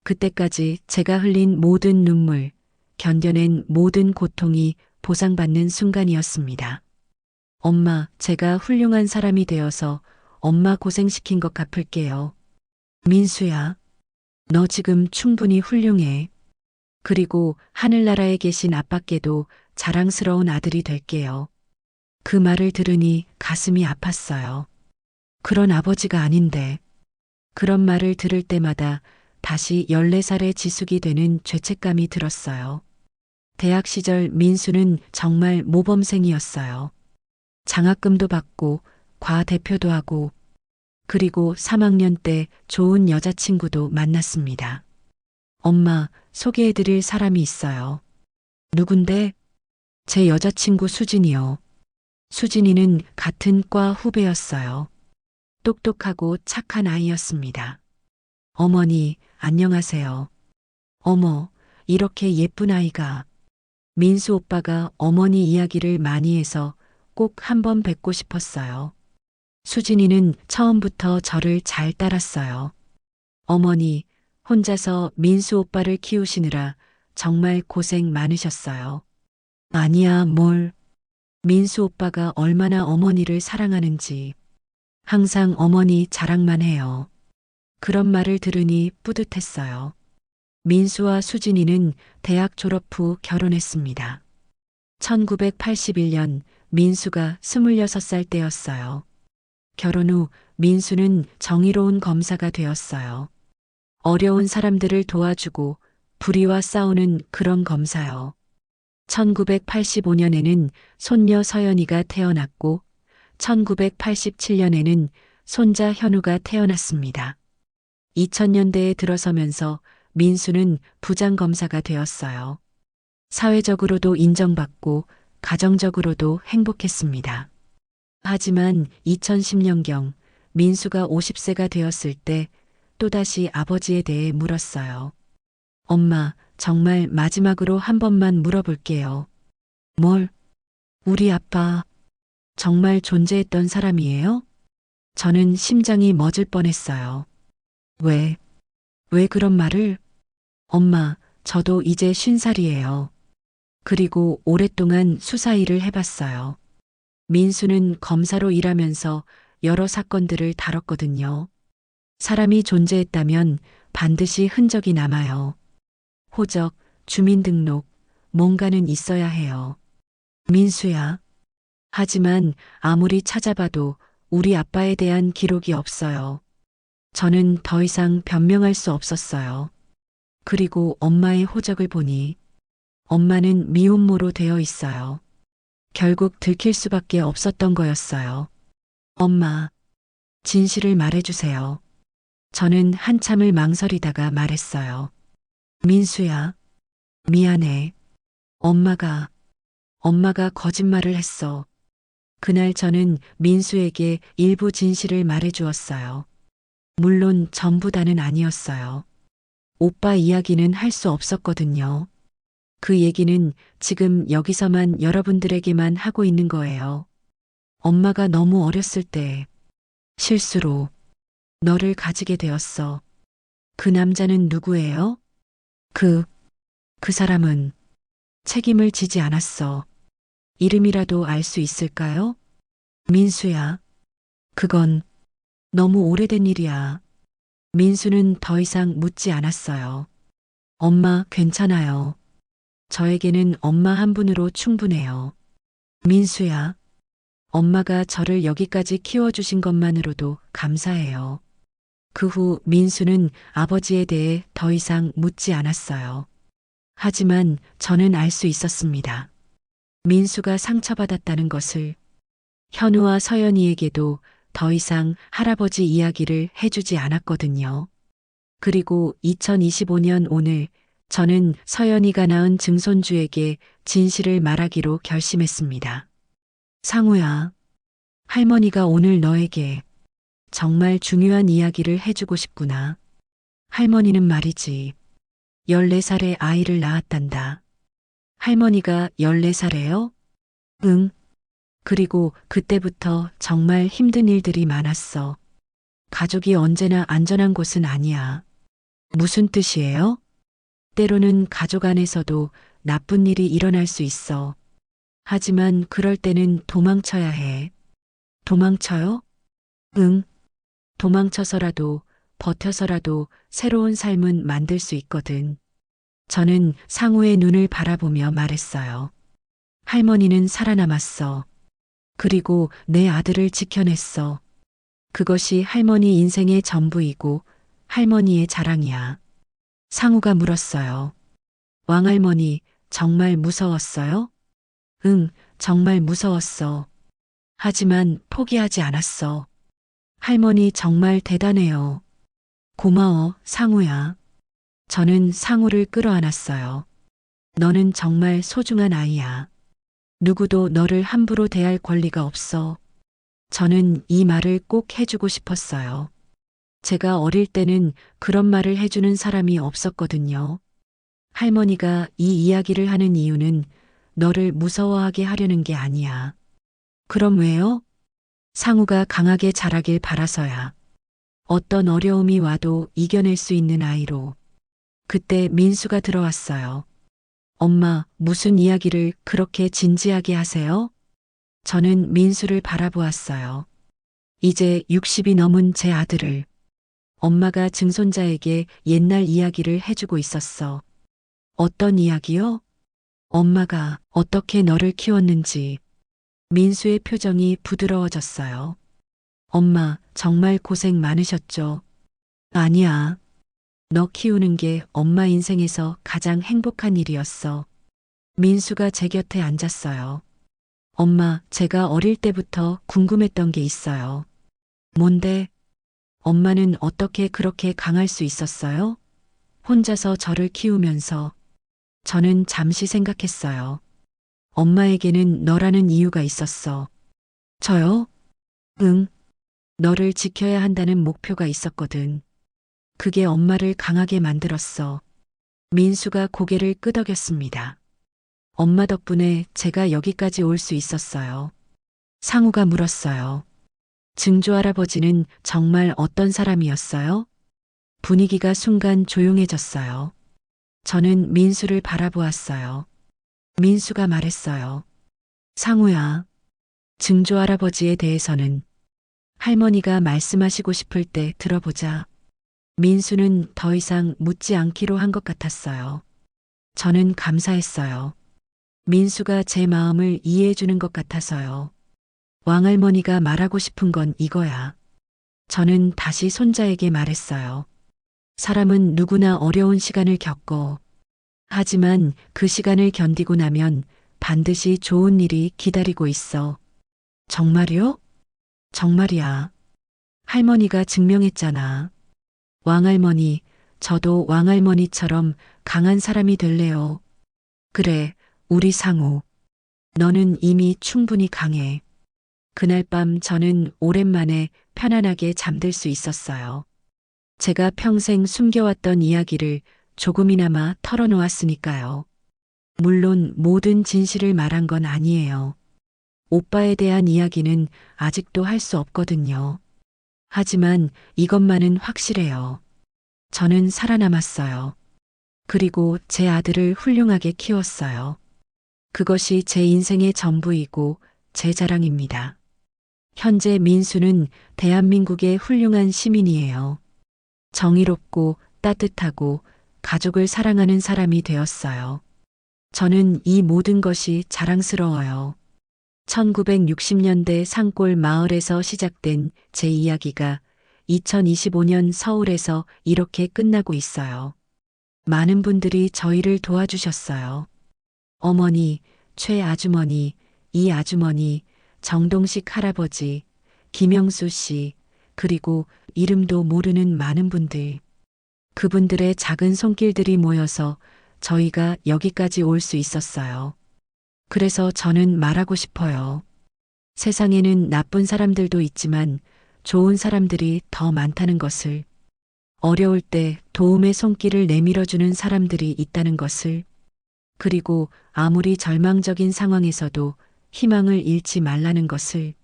그때까지 제가 흘린 모든 눈물, 견뎌낸 모든 고통이 보상받는 순간이었습니다. 엄마, 제가 훌륭한 사람이 되어서 엄마 고생시킨 것 갚을게요. 민수야, 너 지금 충분히 훌륭해. 그리고 하늘나라에 계신 아빠께도 자랑스러운 아들이 될게요. 그 말을 들으니 가슴이 아팠어요. 그런 아버지가 아닌데. 그런 말을 들을 때마다 다시 14살의 지숙이 되는 죄책감이 들었어요. 대학 시절 민수는 정말 모범생이었어요. 장학금도 받고 과대표도 하고 그리고 3학년 때 좋은 여자친구도 만났습니다. 엄마, 소개해드릴 사람이 있어요. 누군데? 제 여자친구 수진이요. 수진이는 같은 과 후배였어요. 똑똑하고 착한 아이였습니다. 어머니, 안녕하세요. 어머, 이렇게 예쁜 아이가. 민수 오빠가 어머니 이야기를 많이 해서 꼭 한번 뵙고 싶었어요. 수진이는 처음부터 저를 잘 따랐어요. 어머니, 혼자서 민수 오빠를 키우시느라 정말 고생 많으셨어요. 아니야, 뭘. 민수 오빠가 얼마나 어머니를 사랑하는지 항상 어머니 자랑만 해요. 그런 말을 들으니 뿌듯했어요. 민수와 수진이는 대학 졸업 후 결혼했습니다. 1981년 민수가 26살 때였어요. 결혼 후 민수는 정의로운 검사가 되었어요. 어려운 사람들을 도와주고 불의와 싸우는 그런 검사요. 1985년에는 손녀 서연이가 태어났고 1987년에는 손자 현우가 태어났습니다. 2000년대에 들어서면서 민수는 부장검사가 되었어요. 사회적으로도 인정받고 가정적으로도 행복했습니다. 하지만 2010년경 민수가 50세가 되었을 때 또다시 아버지에 대해 물었어요. 엄마, 정말 마지막으로 한 번만 물어볼게요. 뭘? 우리 아빠 정말 존재했던 사람이에요? 저는 심장이 멎을 뻔했어요. 왜 그런 말을? 엄마, 저도 이제 50살이에요. 그리고 오랫동안 수사 일을 해봤어요. 민수는 검사로 일하면서 여러 사건들을 다뤘거든요. 사람이 존재했다면 반드시 흔적이 남아요. 호적, 주민등록, 뭔가는 있어야 해요. 민수야. 하지만 아무리 찾아봐도 우리 아빠에 대한 기록이 없어요. 저는 더 이상 변명할 수 없었어요. 그리고 엄마의 호적을 보니 엄마는 미혼모로 되어 있어요. 결국 들킬 수밖에 없었던 거였어요. 엄마, 진실을 말해주세요. 저는 한참을 망설이다가 말했어요. 민수야, 미안해. 엄마가 거짓말을 했어. 그날 저는 민수에게 일부 진실을 말해주었어요. 물론 전부 다는 아니었어요. 오빠 이야기는 할 수 없었거든요. 그 얘기는 지금 여기서만 여러분들에게만 하고 있는 거예요. 엄마가 너무 어렸을 때 실수로 너를 가지게 되었어. 그 남자는 누구예요? 그 사람은 책임을 지지 않았어. 이름이라도 알 수 있을까요? 민수야. 그건 너무 오래된 일이야. 민수는 더 이상 묻지 않았어요. 엄마, 괜찮아요. 저에게는 엄마 한 분으로 충분해요. 민수야. 엄마가 저를 여기까지 키워주신 것만으로도 감사해요. 그 후 민수는 아버지에 대해 더 이상 묻지 않았어요. 하지만 저는 알 수 있었습니다. 민수가 상처받았다는 것을. 현우와 서연이에게도 더 이상 할아버지 이야기를 해주지 않았거든요. 그리고 2025년 오늘 저는 서연이가 낳은 증손주에게 진실을 말하기로 결심했습니다. 상우야, 할머니가 오늘 너에게 정말 중요한 이야기를 해주고 싶구나. 할머니는 말이지, 14살에 아이를 낳았단다. 할머니가 14살에요? 응. 그리고 그때부터 정말 힘든 일들이 많았어. 가족이 언제나 안전한 곳은 아니야. 무슨 뜻이에요? 때로는 가족 안에서도 나쁜 일이 일어날 수 있어. 하지만 그럴 때는 도망쳐야 해. 도망쳐요? 응. 도망쳐서라도 버텨서라도 새로운 삶은 만들 수 있거든. 저는 상우의 눈을 바라보며 말했어요. 할머니는 살아남았어. 그리고 내 아들을 지켜냈어. 그것이 할머니 인생의 전부이고 할머니의 자랑이야. 상우가 물었어요. 왕할머니, 정말 무서웠어요? 응, 정말 무서웠어. 하지만 포기하지 않았어. 할머니 정말 대단해요. 고마워, 상우야. 저는 상우를 끌어안았어요. 너는 정말 소중한 아이야. 누구도 너를 함부로 대할 권리가 없어. 저는 이 말을 꼭 해주고 싶었어요. 제가 어릴 때는 그런 말을 해주는 사람이 없었거든요. 할머니가 이 이야기를 하는 이유는 너를 무서워하게 하려는 게 아니야. 그럼 왜요? 상우가 강하게 자라길 바라서야. 어떤 어려움이 와도 이겨낼 수 있는 아이로. 그때 민수가 들어왔어요. 엄마, 무슨 이야기를 그렇게 진지하게 하세요? 저는 민수를 바라보았어요. 이제 60이 넘은 제 아들을. 엄마가 증손자에게 옛날 이야기를 해주고 있었어. 어떤 이야기요? 엄마가 어떻게 너를 키웠는지. 민수의 표정이 부드러워졌어요. 엄마, 정말 고생 많으셨죠? 아니야. 너 키우는 게 엄마 인생에서 가장 행복한 일이었어. 민수가 제 곁에 앉았어요. 엄마, 제가 어릴 때부터 궁금했던 게 있어요. 뭔데? 엄마는 어떻게 그렇게 강할 수 있었어요? 혼자서 저를 키우면서. 저는 잠시 생각했어요. 엄마에게는 너라는 이유가 있었어. 저요? 응. 너를 지켜야 한다는 목표가 있었거든. 그게 엄마를 강하게 만들었어. 민수가 고개를 끄덕였습니다. 엄마 덕분에 제가 여기까지 올 수 있었어요. 상우가 물었어요. 증조 할아버지는 정말 어떤 사람이었어요? 분위기가 순간 조용해졌어요. 저는 민수를 바라보았어요. 민수가 말했어요. 상우야, 증조 할아버지에 대해서는 할머니가 말씀하시고 싶을 때 들어보자. 민수는 더 이상 묻지 않기로 한 것 같았어요. 저는 감사했어요. 민수가 제 마음을 이해해 주는 것 같아서요. 왕할머니가 말하고 싶은 건 이거야. 저는 다시 손자에게 말했어요. 사람은 누구나 어려운 시간을 겪어. 하지만 그 시간을 견디고 나면 반드시 좋은 일이 기다리고 있어. 정말요? 정말이야. 할머니가 증명했잖아. 왕할머니, 저도 왕할머니처럼 강한 사람이 될래요. 그래, 우리 상우. 너는 이미 충분히 강해. 그날 밤 저는 오랜만에 편안하게 잠들 수 있었어요. 제가 평생 숨겨왔던 이야기를 조금이나마 털어놓았으니까요. 물론 모든 진실을 말한 건 아니에요. 오빠에 대한 이야기는 아직도 할 수 없거든요. 하지만 이것만은 확실해요. 저는 살아남았어요. 그리고 제 아들을 훌륭하게 키웠어요. 그것이 제 인생의 전부이고 제 자랑입니다. 현재 민수는 대한민국의 훌륭한 시민이에요. 정의롭고 따뜻하고 가족을 사랑하는 사람이 되었어요. 저는 이 모든 것이 자랑스러워요. 1960년대 산골 마을에서 시작된 제 이야기가 2025년 서울에서 이렇게 끝나고 있어요. 많은 분들이 저희를 도와주셨어요. 어머니, 최아주머니, 이아주머니, 정동식 할아버지, 김영수 씨, 그리고 이름도 모르는 많은 분들. 그분들의 작은 손길들이 모여서 저희가 여기까지 올 수 있었어요. 그래서 저는 말하고 싶어요. 세상에는 나쁜 사람들도 있지만 좋은 사람들이 더 많다는 것을, 어려울 때 도움의 손길을 내밀어주는 사람들이 있다는 것을, 그리고 아무리 절망적인 상황에서도 희망을 잃지 말라는 것을.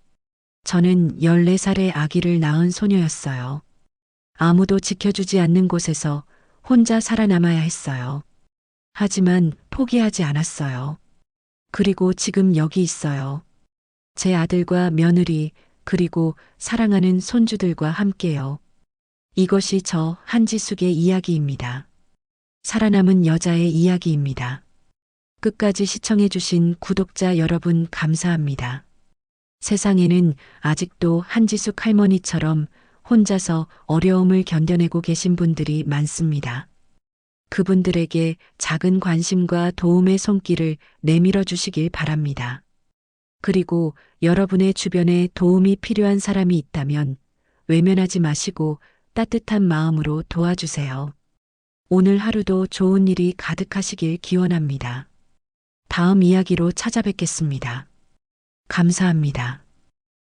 저는 14살의 아기를 낳은 소녀였어요. 아무도 지켜주지 않는 곳에서 혼자 살아남아야 했어요. 하지만 포기하지 않았어요. 그리고 지금 여기 있어요. 제 아들과 며느리, 그리고 사랑하는 손주들과 함께요. 이것이 저 한지숙의 이야기입니다. 살아남은 여자의 이야기입니다. 끝까지 시청해주신 구독자 여러분 감사합니다. 세상에는 아직도 한지숙 할머니처럼 혼자서 어려움을 견뎌내고 계신 분들이 많습니다. 그분들에게 작은 관심과 도움의 손길을 내밀어 주시길 바랍니다. 그리고 여러분의 주변에 도움이 필요한 사람이 있다면 외면하지 마시고 따뜻한 마음으로 도와주세요. 오늘 하루도 좋은 일이 가득하시길 기원합니다. 다음 이야기로 찾아뵙겠습니다. 감사합니다.